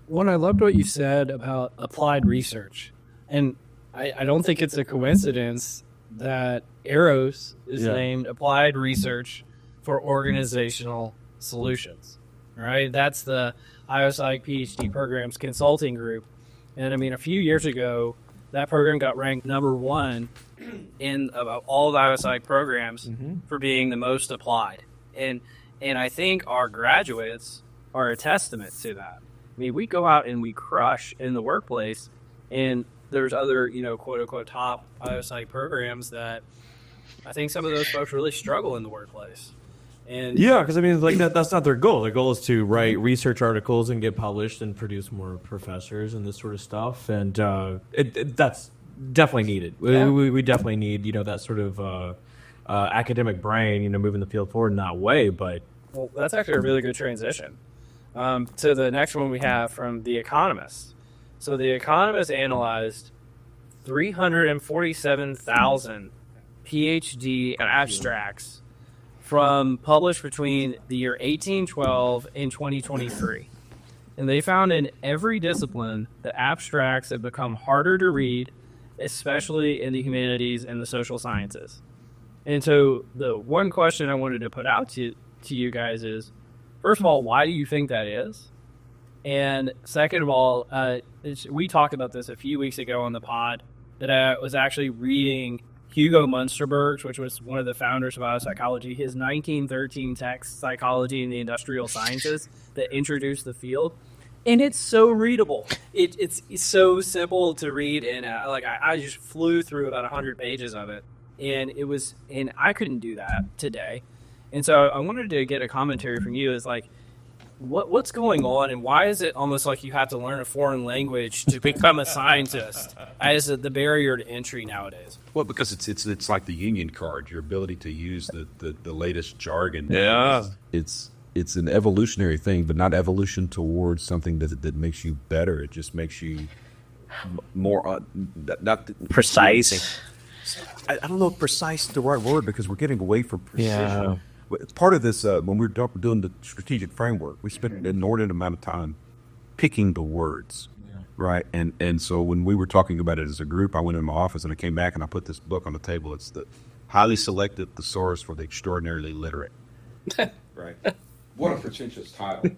One, I loved what you said about applied research. And I don't think it's a coincidence that ARROS is named Applied Research for Organizational Solutions, right? That's the IOSIC PhD Programs Consulting Group. And I mean, a few years ago, that program got ranked number 1 in about all the IOSIC programs for being the most applied. And I think our graduates are a testament to that. I mean, we go out and we crush in the workplace, and there's other, quote unquote, top IOSIC programs that I think some of those folks really struggle in the workplace. And yeah, because I mean, like that's not their goal. Their goal is to write research articles and get published and produce more professors and this sort of stuff. And that's definitely needed. Yeah. We definitely need that sort of academic brain, moving the field forward in that way. But well, that's actually a really good transition to the next one we have from The Economist. So The Economist analyzed 347,000 PhD abstracts from published between the year 1812 and 2023. And they found in every discipline that abstracts have become harder to read, especially in the humanities and the social sciences. And so the one question I wanted to put out to you guys is, first of all, why do you think that is? And second of all, we talked about this a few weeks ago on the pod, that I was actually reading Hugo Munsterberg's, which was one of the founders of biopsychology, his 1913 text, Psychology in the Industrial Sciences, that introduced the field. And it's so readable. It's so simple to read, and I just flew through about 100 pages of it, and I couldn't do that today. And so I wanted to get a commentary from you. Is like, what's going on, and why is it almost like you have to learn a foreign language to become a scientist as the barrier to entry nowadays? Well, because it's like the Union card, your ability to use the latest jargon. Yeah. It's an evolutionary thing, but not evolution towards something that makes you better. It just makes you more not precise. I don't know if precise is the right word, because we're getting away from precision. Part of this, when we're doing the strategic framework, we spent an inordinate amount of time picking the words, right? And so when we were talking about it as a group, I went in my office and I came back and I put this book on the table. It's the Highly Selected Thesaurus for the Extraordinarily Literate, right? What a pretentious title.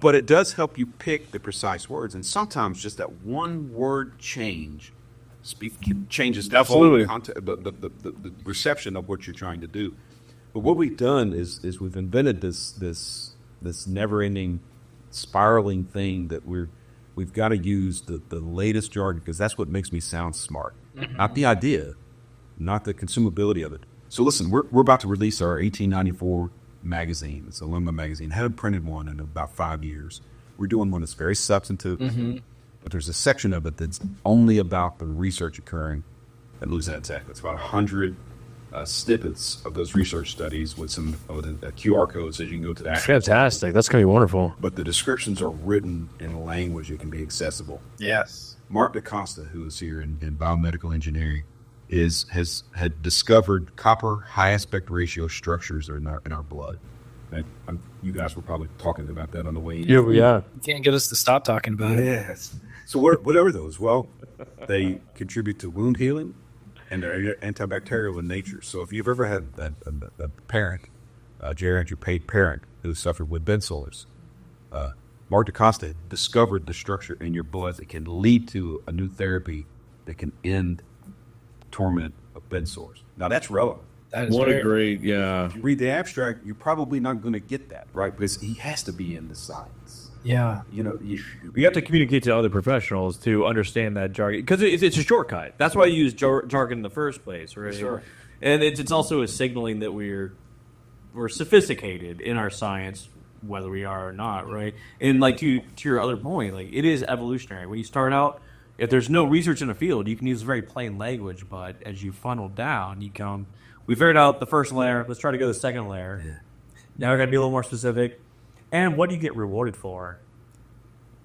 But it does help you pick the precise words, and sometimes just that one word change changes the Absolutely. whole content, the reception of what you're trying to do. But what we've done is we've invented this never-ending spiraling thing that we've got to use the latest jargon, because that's what makes me sound smart, not the idea, not the consumability of it. So listen, we're about to release our 1894 magazine. It's an alumni magazine. Haven't printed one in about 5 years. We're doing one that's very substantive, but there's a section of it that's only about the research occurring at Louisiana Tech. It's about 100 snippets of those research studies with some QR codes that you can go to that. Fantastic. That's going to be wonderful. But the descriptions are written in a language that can be accessible. Yes. Mark DaCosta, who is here in biomedical engineering, had discovered copper high aspect ratio structures in our blood. And you guys were probably talking about that on the way in. Yeah. You can't get us to stop talking about it. Yes. So what are those? Well, they contribute to wound healing, and they're antibacterial in nature. So if you've ever had a parent, geriatric paid parent who suffered with bed sores, Mark DaCosta discovered the structure in your blood that can lead to a new therapy that can end torment of bed sores. Now that's relevant. What a great, yeah. If you read the abstract, you're probably not going to get that, right? Because he has to be in the science. Yeah. You know, You have to communicate to other professionals to understand that jargon, because it's a shortcut. That's why you use jargon in the first place, right? Sure. And it's also a signaling that we're sophisticated in our science, whether we are or not, right? And like to your other point, like it is evolutionary. When you start out, if there's no research in a field, you can use very plain language, but as you funnel down, we figured out the first layer, let's try to go to the second layer. Yeah. Now we're going to be a little more specific. And what do you get rewarded for?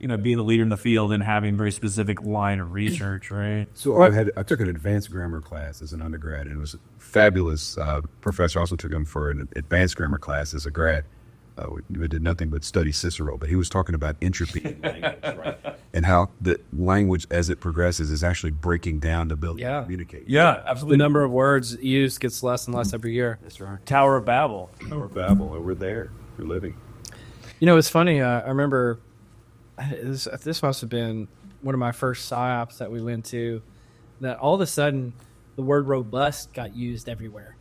You know, being the leader in the field and having a very specific line of research, right? So I took an advanced grammar class as an undergrad, and it was a fabulous professor. I also took him for an advanced grammar class as a grad. We did nothing but study Cicero, but he was talking about entropy in language, right? And how the language, as it progresses, is actually breaking down the ability to communicate. Yeah, The absolutely. number of words used gets less and less every year. That's right. Tower of Babel. Or Babel, we're there. We're living. You know, it's funny. I remember this must have been one of my first psyops that we went to, that all of a sudden the word robust got used everywhere.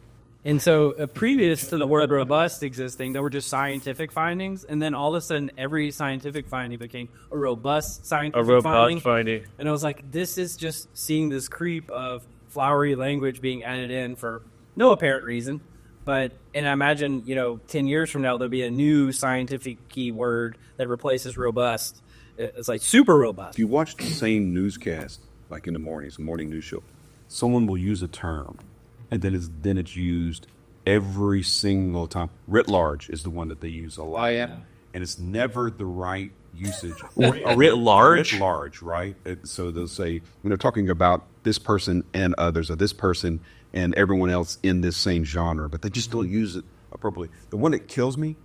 And so previous to the word robust existing, there were just scientific findings. And then all of a sudden, every scientific finding became a robust scientific finding. And I was like, this is just seeing this creep of flowery language being added in for no apparent reason. And I imagine, 10 years from now, there'll be a new scientific keyword that replaces robust. It's like super robust. If you watch the same newscast, like in the mornings, the morning news show, someone will use a term, and then it's used every single time. Writ large is the one that they use a lot. Oh, yeah. And it's never the right usage. Writ large? Writ large, right? So they'll say, when they're talking about this person and others, or this person and everyone else in this same genre, but they just don't use it appropriately. The one that kills me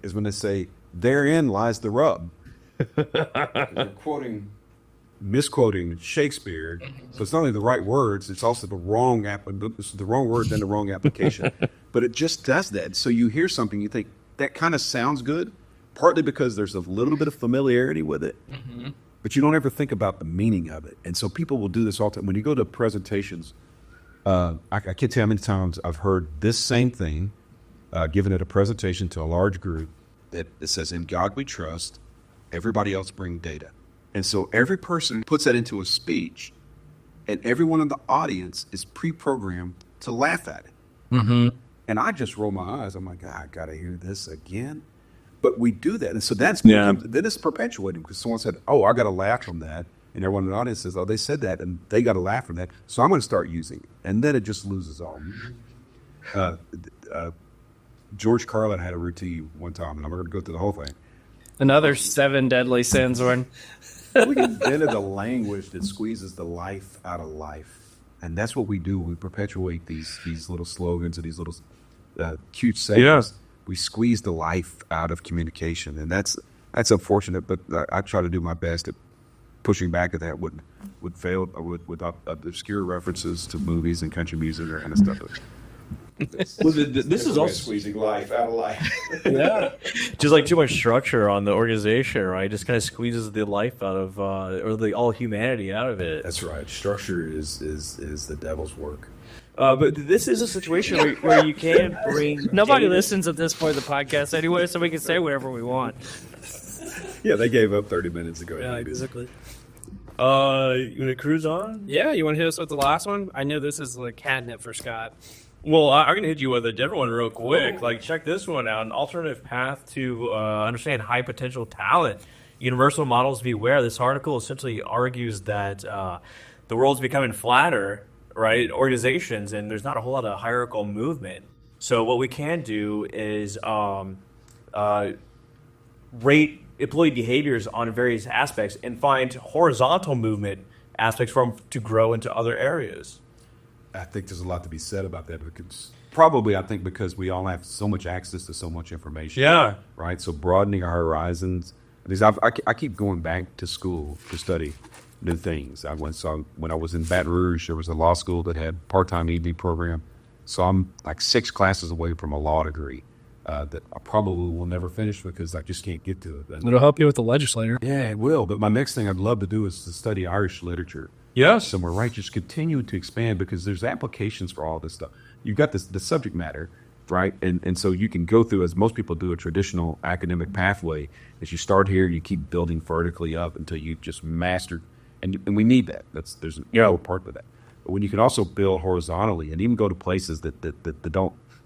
is when they say, therein lies the rub. They're misquoting Shakespeare. So it's not only the right words, it's also the wrong words and the wrong application. But it just does that. So you hear something, you think, that kind of sounds good, partly because there's a little bit of familiarity with it, but you don't ever think about the meaning of it. And so people will do this all the time. When you go to presentations, I can't tell how many times I've heard this same thing given at a presentation to a large group that says, in God we trust, everybody else bring data. And so every person puts that into a speech, and everyone in the audience is pre-programmed to laugh at it. Mm-hmm. And I just roll my eyes. I'm like, I got to hear this again. But we do that. And so then it's perpetuating, because someone said, I got to laugh from that. And everyone in the audience says, they said that, and they got to laugh from that. So I'm going to start using it. And then it just loses all. George Carlin had a routine one time, and I'm going to go through the whole thing. Another 7 deadly sins one. We invented a language that squeezes the life out of life. And that's what we do. We perpetuate these little slogans and these little cute sayings. Yeah. We squeeze the life out of communication. And that's unfortunate, but I try to do my best at pushing back at that. Would fail with obscure references to movies and country music and that kind of stuff. This is also squeezing life out of life. Yeah. just like too much structure on the organization, right? Just kind of squeezes the life out of, or the all humanity out of it. That's right. Structure is the devil's work. But this is a situation where you can bring Nobody data. listens at this point of the podcast anyway, so we can say whatever we want. Yeah, they gave up 30 minutes ago. Yeah, exactly. You want to cruise on? Yeah, you want to hit us with the last one? I know this is like catnip for Scott. Well, I'm going to hit you with a different one real quick. Like, check this one out. An alternative path to understand high potential talent. Universal models beware. This article essentially argues that the world's becoming flatter, right? Organizations, and there's not a whole lot of hierarchical movement. So what we can do is rate employee behaviors on various aspects and find horizontal movement aspects to grow into other areas. I think there's a lot to be said about that because probably I think because we all have so much access to so much information. Yeah. Right. So broadening our horizons. Because I keep going back to school to study new things. When I was in Baton Rouge, there was a law school that had part-time evening program. So I'm like 6 classes away from a law degree that I probably will never finish because I just can't get to it. And It'll help you with the legislator. yeah, it will. But my next thing I'd love to do is to study Irish literature. Yes. Somewhere, right? Just continue to expand because there's applications for all this stuff. You've got the subject matter, right? And so you can go through, as most people do, a traditional academic pathway. As you start here, you keep building vertically up until you just master. And we need that. There's no part of that. But when you can also build horizontally and even go to places that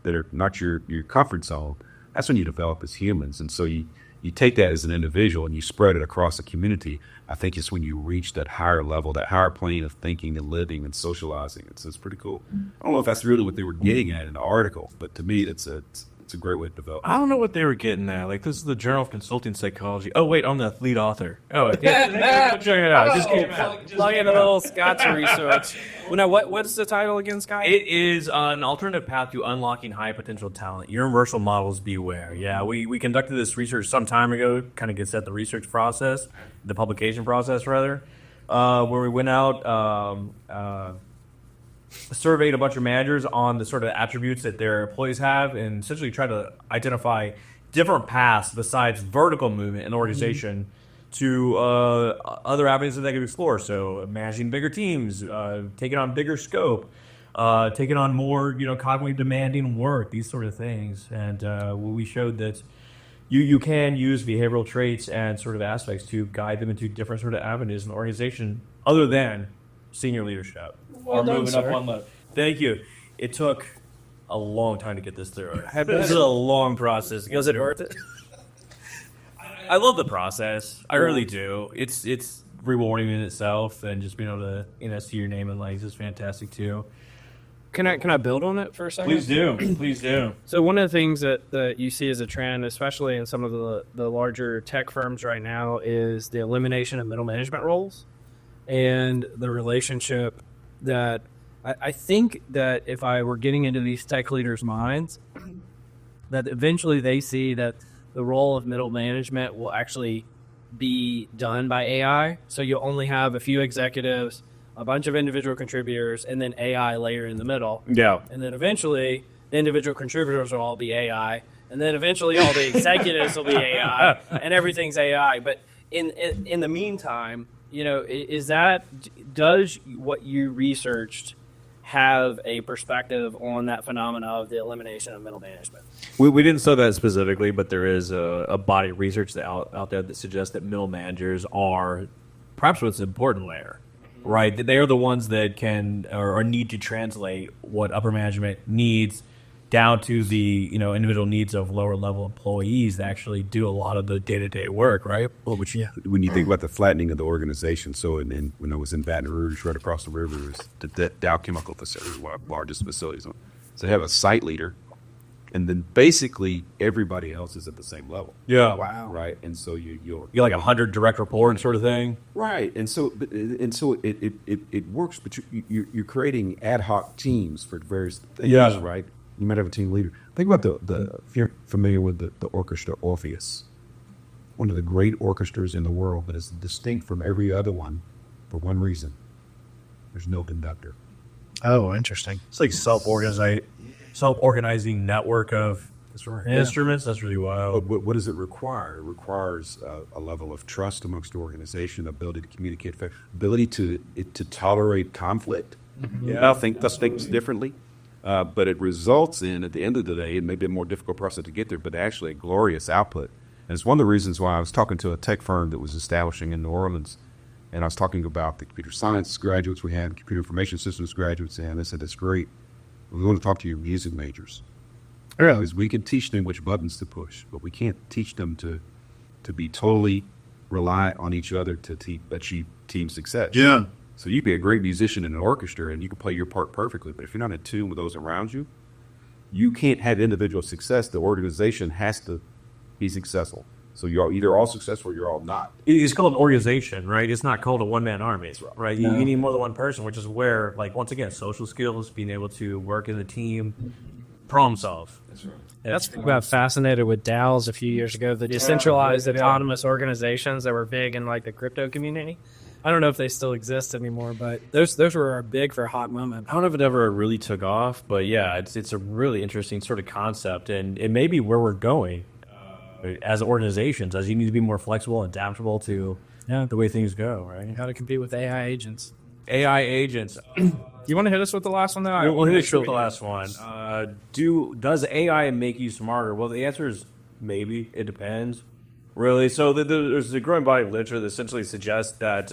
are not your comfort zone, that's when you develop as humans. And so you take that as an individual and you spread it across a community. I think it's when you reach that higher level, that higher plane of thinking and living and socializing. It's pretty cool. I don't know if that's really what they were getting at in the article, but to me, it's a great way to develop. I don't know what they were getting at. Like, this is the Journal of Consulting Psychology. Oh, wait, I'm the lead author. Oh, yeah. Check it out. Just came out. Plug in a little Scott's research. Well, now, what's the title again, Scott? It is an alternative path to unlocking high potential talent. Universal models beware. Yeah, we conducted this research some time ago. Kind of gets at the research process, the publication process, rather, where we went out, surveyed a bunch of managers on the sort of attributes that their employees have and essentially try to identify different paths besides vertical movement in the organization to other avenues that they could explore. So managing bigger teams, taking on bigger scope, taking on more, cognitively demanding work, these sort of things. And we showed that you can use behavioral traits and sort of aspects to guide them into different sort of avenues in the organization other than senior leadership. Well done, moving up sir. one level. Thank you. It took a long time to get this through. This is a long process. Was it worth it? I love the process. I really do. It's rewarding in itself, and just being able to see your name in lights is fantastic too. Can I build on it for a second? Please do. Please do. So one of the things that you see as a trend, especially in some of the larger tech firms right now, is the elimination of middle management roles and the relationship that I think that if I were getting into these tech leaders' minds, that eventually they see that the role of middle management will actually be done by AI. So you'll only have a few executives, a bunch of individual contributors, and then AI layer in the middle. Yeah. And then eventually the individual contributors will all be AI. And then eventually all the executives will be AI and everything's AI. But in the meantime, does what you researched have a perspective on that phenomena of the elimination of middle management? We didn't say that specifically, but there is a body of research out there that suggests that middle managers are perhaps what's important layer, right? They are the ones that can or need to translate what upper management needs down to the individual needs of lower level employees that actually do a lot of the day-to-day work, right? Well, when you think about the flattening of the organization, so and when I was in Baton Rouge, right across the river is the Dow Chemical facility, one of the largest facilities. So they have a site leader, and then basically everybody else is at the same level. Yeah. Wow. Right, and so you're Like 100 direct report sort of thing. right, and so it works, but you're creating ad hoc teams for various things, Yeah. right? You might have a team leader. Think about if you're familiar with the orchestra Orpheus, one of the great orchestras in the world, but it's distinct from every other one for one reason: there's no conductor. Oh, interesting. It's like self-organized self-organizing network of That's right. instruments. That's really wild. But what does it require? It requires a level of trust amongst the organization, ability to communicate, ability to tolerate conflict. Yeah. Think things differently. But it results in, at the end of the day, it may be a more difficult process to get there, but actually a glorious output. And it's one of the reasons why I was talking to a tech firm that was establishing in New Orleans, and I was talking about the computer science graduates we had, computer information systems graduates, and they said, that's great. We want to talk to your music majors. Because we can teach them which buttons to push, but we can't teach them to be totally rely on each other to achieve team success. Yeah. So you can be a great musician in an orchestra and you can play your part perfectly, but if you're not in tune with those around you, you can't have individual success. The organization has to be successful. So you're either all successful or you're all not. It's called an organization, right? It's not called a one-man army, right? You need more than one person, which is where, like, once again, social skills, being able to work as a team, problem solve. That's right. That's what got fascinated with DAOs a few years ago, the decentralized autonomous organizations that were big in like the crypto community. I don't know if they still exist anymore, but those were big for a hot moment. I don't know if it ever really took off, but yeah, it's a really interesting sort of concept, and it may be where we're going as organizations, as you need to be more flexible and adaptable to the way things go, right? How to compete with AI agents. AI agents. You want to hit us with the last one, though? We'll hit it with the last one. Does AI make you smarter? Well, the answer is maybe. It depends, really. So there's a growing body of literature that essentially suggests that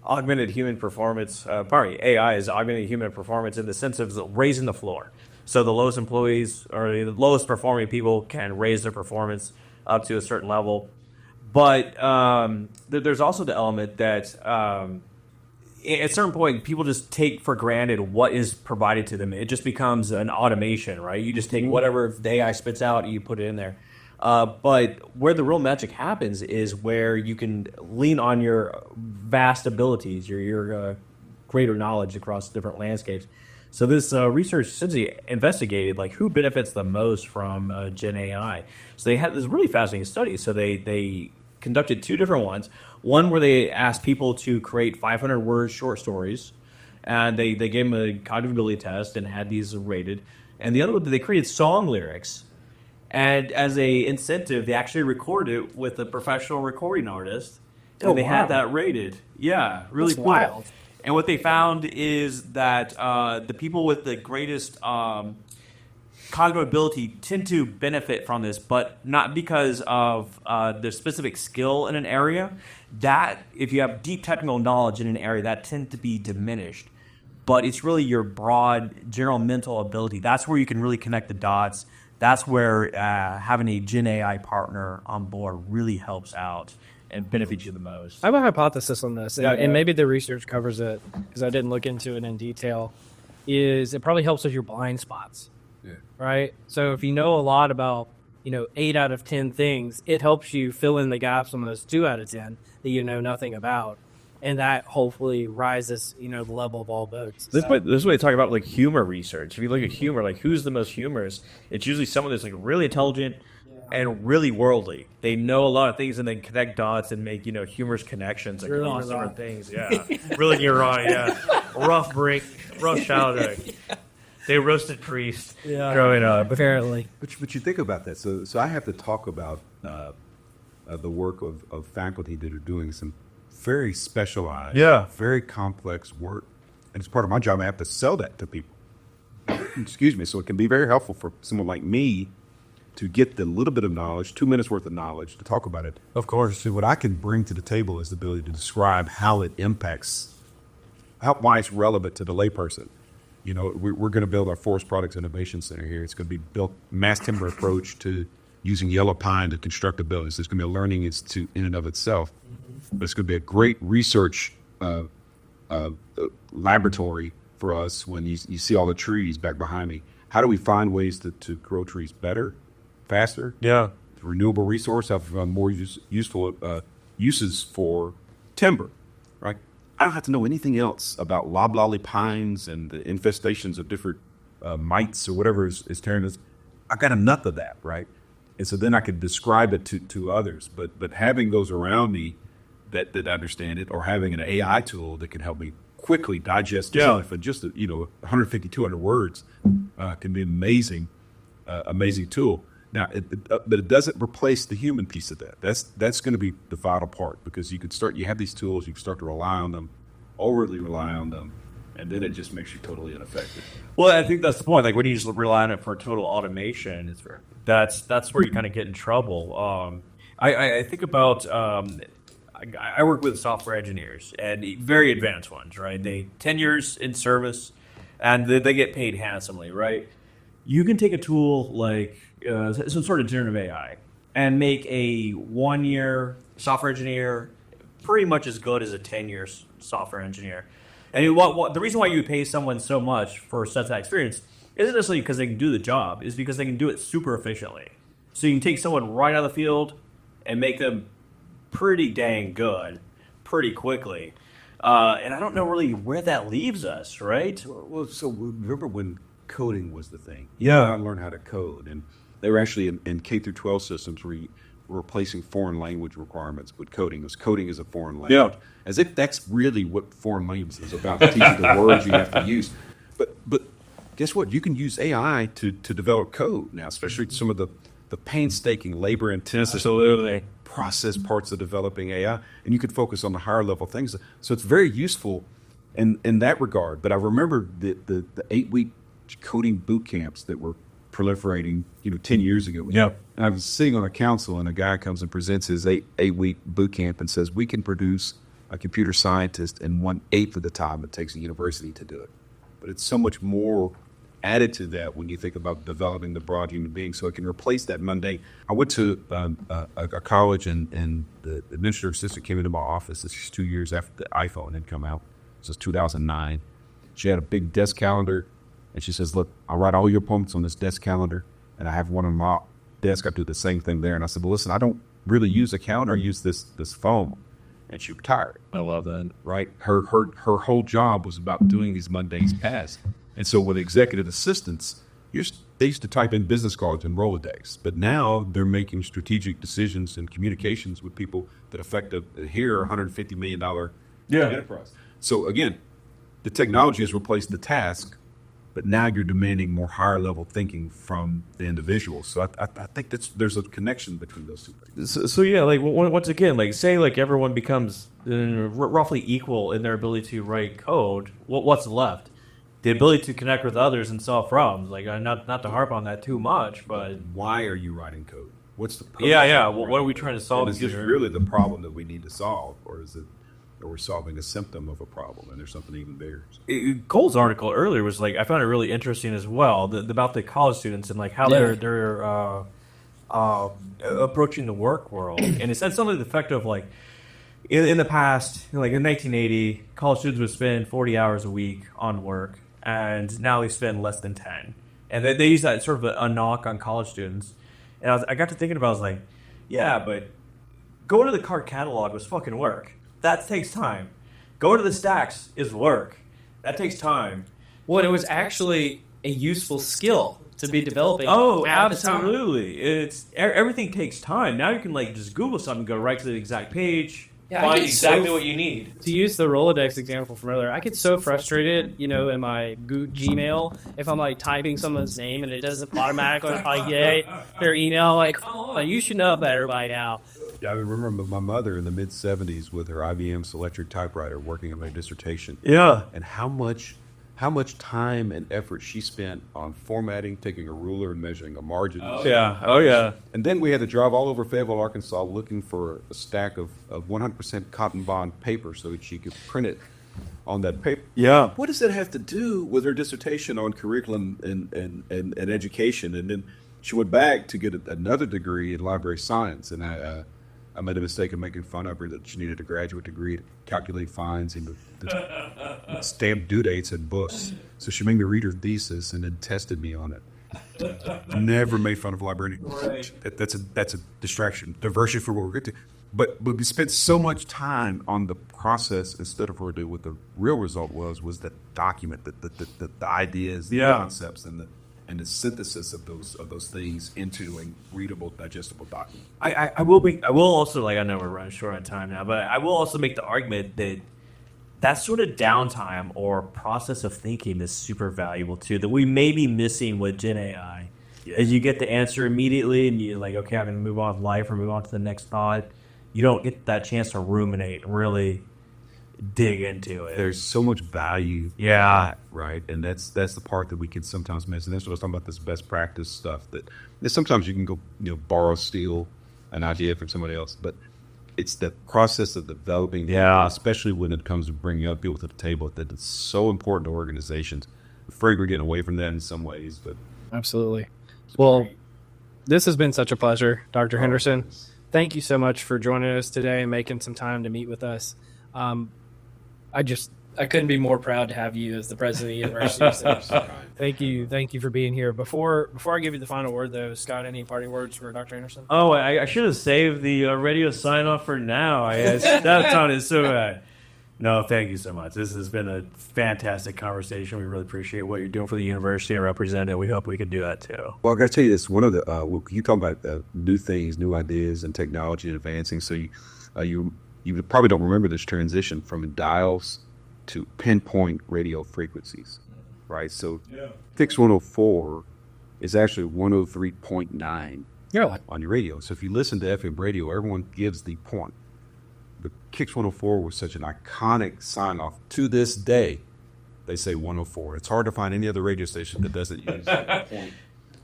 augmented human performance, AI is augmented human performance in the sense of raising the floor. So the lowest employees or the lowest performing people can raise their performance up to a certain level. But there's also the element that at a certain point, people just take for granted what is provided to them. It just becomes an automation, right? You just take whatever the AI spits out and you put it in there. But where the real magic happens is where you can lean on your vast abilities, your greater knowledge across different landscapes. So this research essentially investigated like who benefits the most from Gen AI. So they had this really fascinating study. So they conducted two different ones. One where they asked people to create 500-word short stories, and they gave them a cognitive ability test and had these rated. And the other one, they created song lyrics. And as a incentive, they actually recorded it with a professional recording artist. And they had that rated. Yeah, really That's cool. wild. And what they found is that the people with the greatest cognitive ability tend to benefit from this, but not because of their specific skill in an area. That, if you have deep technical knowledge in an area, that tends to be diminished. But it's really your broad general mental ability. That's where you can really connect the dots. That's where having a Gen AI partner on board really helps out and benefits you the most. I have a hypothesis on this, and maybe the research covers it because I didn't look into it in detail, is it probably helps with your blind spots, right? So if you know a lot about, 8 out of 10 things, it helps you fill in the gaps on those 2 out of 10 that you know nothing about. And that hopefully rises, the level of all boats. This is what they talk about, like humor research. If you look at humor, like who's the most humorous, it's usually someone that's like really intelligent and really worldly. They know a lot of things and they connect dots and make humorous connections across different things. Yeah, really, you're right. Yeah, rough childhood. They roasted priest growing up. Apparently. But you think about that. So I have to talk about the work of faculty that are doing some very specialized, very complex work. And it's part of my job. I have to sell that to people. Excuse me. So it can be very helpful for someone like me to get the little bit of knowledge, 2 minutes worth of knowledge, to talk about it. Of course, see, what I can bring to the table is the ability to describe how it impacts, why it's relevant to the layperson. We're going to build our Forest Products Innovation Center here. It's going to be built mass timber approach to using yellow pine to construct the buildings. There's going to be a learning institute in and of itself, but it's going to be a great research laboratory for us when you see all the trees back behind me. How do we find ways to grow trees better, faster? Yeah. Renewable resource, have more useful uses for timber, right? I don't have to know anything else about loblolly pines and the infestations of different mites or whatever is tearing us. I got enough of that, right? And so then I could describe it to others. But having those around me that understand it, or having an AI tool that can help me quickly digest stuff in just 150, 200 words, can be amazing tool. Now, but it doesn't replace the human piece of that. That's going to be the vital part, because you have these tools, you can start to rely on them, overly rely on them, and then it just makes you totally ineffective. Well, I think that's the point. Like when you just rely on it for total automation, that's where you kind of get in trouble. I think about I work with software engineers, and very advanced ones, right? They 10 years in service, and they get paid handsomely, right? You can take a tool like some sort of generative AI and make a 1-year software engineer pretty much as good as a 10-year software engineer. And the reason why you would pay someone so much for such that experience isn't necessarily because they can do the job, is because they can do it super efficiently. So you can take someone right out of the field and make them pretty dang good pretty quickly. And I don't know really where that leaves us, right? Well, so remember when coding was the thing? Yeah. I learned how to code, and they were actually in K through 12 systems where you were replacing foreign language requirements with coding. Because coding is a foreign language. Yeah. As if that's really what foreign language is about, teaching the words you have to use. But guess what? You can use AI to develop code now, especially some of the painstaking, labor-intensive process parts of developing AI, and you could focus on the higher level things. So it's very useful in that regard. But I remember the 8-week coding boot camps that were proliferating, 10 years ago. Yeah. I was sitting on a council, and a guy comes and presents his 8-week boot camp and says, we can produce a computer scientist in 1/8 of the time it takes a university to do it. But it's so much more added to that when you think about developing the broad human being, so it can replace that mundane. I went to a college, and the administrative assistant came into my office. This is 2 years after the iPhone had come out. This is 2009. She had a big desk calendar, and she says, look, I'll write all your appointments on this desk calendar, and I have one on my desk. I do the same thing there. And I said, well, listen, I don't really use a calendar. I use this phone. And she retired. I love that. Right? Her whole job was about doing these mundane tasks. And so with executive assistants, they used to type in business cards and Rolodex. But now they're making strategic decisions and communications with people that affect a $150 million enterprise. So again, the technology has replaced the task, but now you're demanding more higher level thinking from the individual. So I think there's a connection between those two things. So yeah, like once again, like say like everyone becomes roughly equal in their ability to write code. What's left? The ability to connect with others and solve problems. Like not to harp on that too much, but why are you writing code? What's the purpose? Yeah. Well, what are we trying to solve? Is this really the problem that we need to solve, or is it? Or we're solving a symptom of a problem, and there's something even bigger. Cole's article earlier was like, I found it really interesting as well, about the college students and like how they're approaching the work world. And it said something to the effect of like, in the past, like in 1980, college students would spend 40 hours a week on work, and now they spend less than 10. And they use that sort of a knock on college students. And I got to thinking about, I was like, yeah, but going to the card catalog was fucking work. That takes time. Going to the stacks is work. That takes time. Well, it was actually a useful skill to be developing. Oh, at the time. absolutely. It's everything takes time. Now you can like just Google something, go right to the exact page, find exactly what you need. To use the Rolodex example from earlier, I get so frustrated, in my Gmail, if I'm like typing someone's name and it doesn't automatically like their email, like, come on, you should know better by now. I remember my mother in the mid-'70s with her IBM Selectric typewriter working on my dissertation. Yeah. And how much time and effort she spent on formatting, taking a ruler and measuring a margin. Oh yeah. And then we had to drive all over Fayetteville, Arkansas, looking for a stack of 100% cotton bond paper so that she could print it on that paper. Yeah. What does that have to do with her dissertation on curriculum and education? And then she went back to get another degree in library science, and I made a mistake of making fun of her that she needed a graduate degree to calculate fines and to stamp due dates and books. So she made me read her thesis and then tested me on it. Never made fun of librarians. Right. That's a distraction, diversion for what we're getting to. But we spent so much time on the process instead of what the real result was the document, the ideas, the concepts, and the synthesis of those things into a readable, digestible document. I will also, like, I know we're running short on time now, but I will also make the argument that that sort of downtime or process of thinking is super valuable too, that we may be missing with Gen AI. As you get the answer immediately and you're like, okay, I'm going to move on with life or move on to the next thought, you don't get that chance to ruminate and really dig into it. There's so much value. Yeah. Right. And that's the part that we can sometimes miss. And that's what I was talking about, this best practice stuff that sometimes you can go, borrow, steal an idea from somebody else. But it's the process of developing, especially when it comes to bringing up people to the table, that it's so important to organizations. I'm afraid we're getting away from that in some ways, but Absolutely. Well, this has been such a pleasure, Dr. Henderson. Thank you so much for joining us today and making some time to meet with us. I couldn't be more proud to have you as the president of the university. So thank you for being here. Before I give you the final word, though, Scott, any parting words for Dr. Henderson? Oh, I should have saved the radio sign off for now. That sounded so bad. No, thank you so much. This has been a fantastic conversation. We really appreciate what you're doing for the university and represent it. We hope we can do that too. Well, I got to tell you this. One of the you talk about new things, new ideas, and technology and advancing. So you probably don't remember this transition from dials to pinpoint radio frequencies, right? So fixed 104 is actually 103.9 on your radio. So if you listen to FM radio, everyone gives the point. But Kix 104 was such an iconic sign off. To this day, they say 104. It's hard to find any other radio station that doesn't use that point.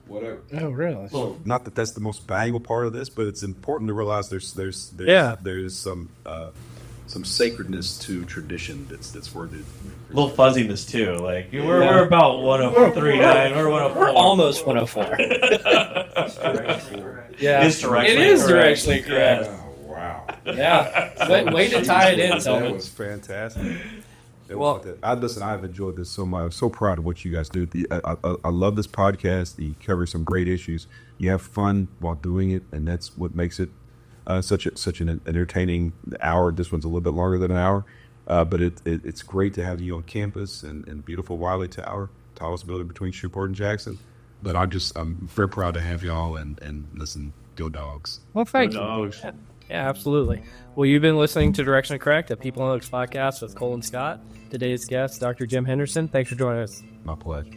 Whatever. Oh, really? So, not that that's the most valuable part of this, but it's important to realize there's some sacredness to tradition that's worth it. A little fuzziness too. Like we're about 103.9. We're Almost 104. Yeah. It's directionally It is correct. directionly correct. Oh, wow. Yeah. Way to tie it in, That Tillman. was fantastic. Well- I've enjoyed this so much. I'm so proud of what you guys do. I love this podcast. You cover some great issues. You have fun while doing it, and that's what makes it such an entertaining hour. This one's a little bit longer than an hour, but it's great to have you on campus and beautiful Wiley Tower, tallest building between Shreveport and Jackson. But I'm very proud to have y'all and listen, go Dogs. Well, thank you. Yeah, absolutely. Well, you've been listening to Directionally Correct, a People Analytics podcast with Cole and Scott. Today's guest, Dr. Jim Henderson. Thanks for joining us. My pleasure.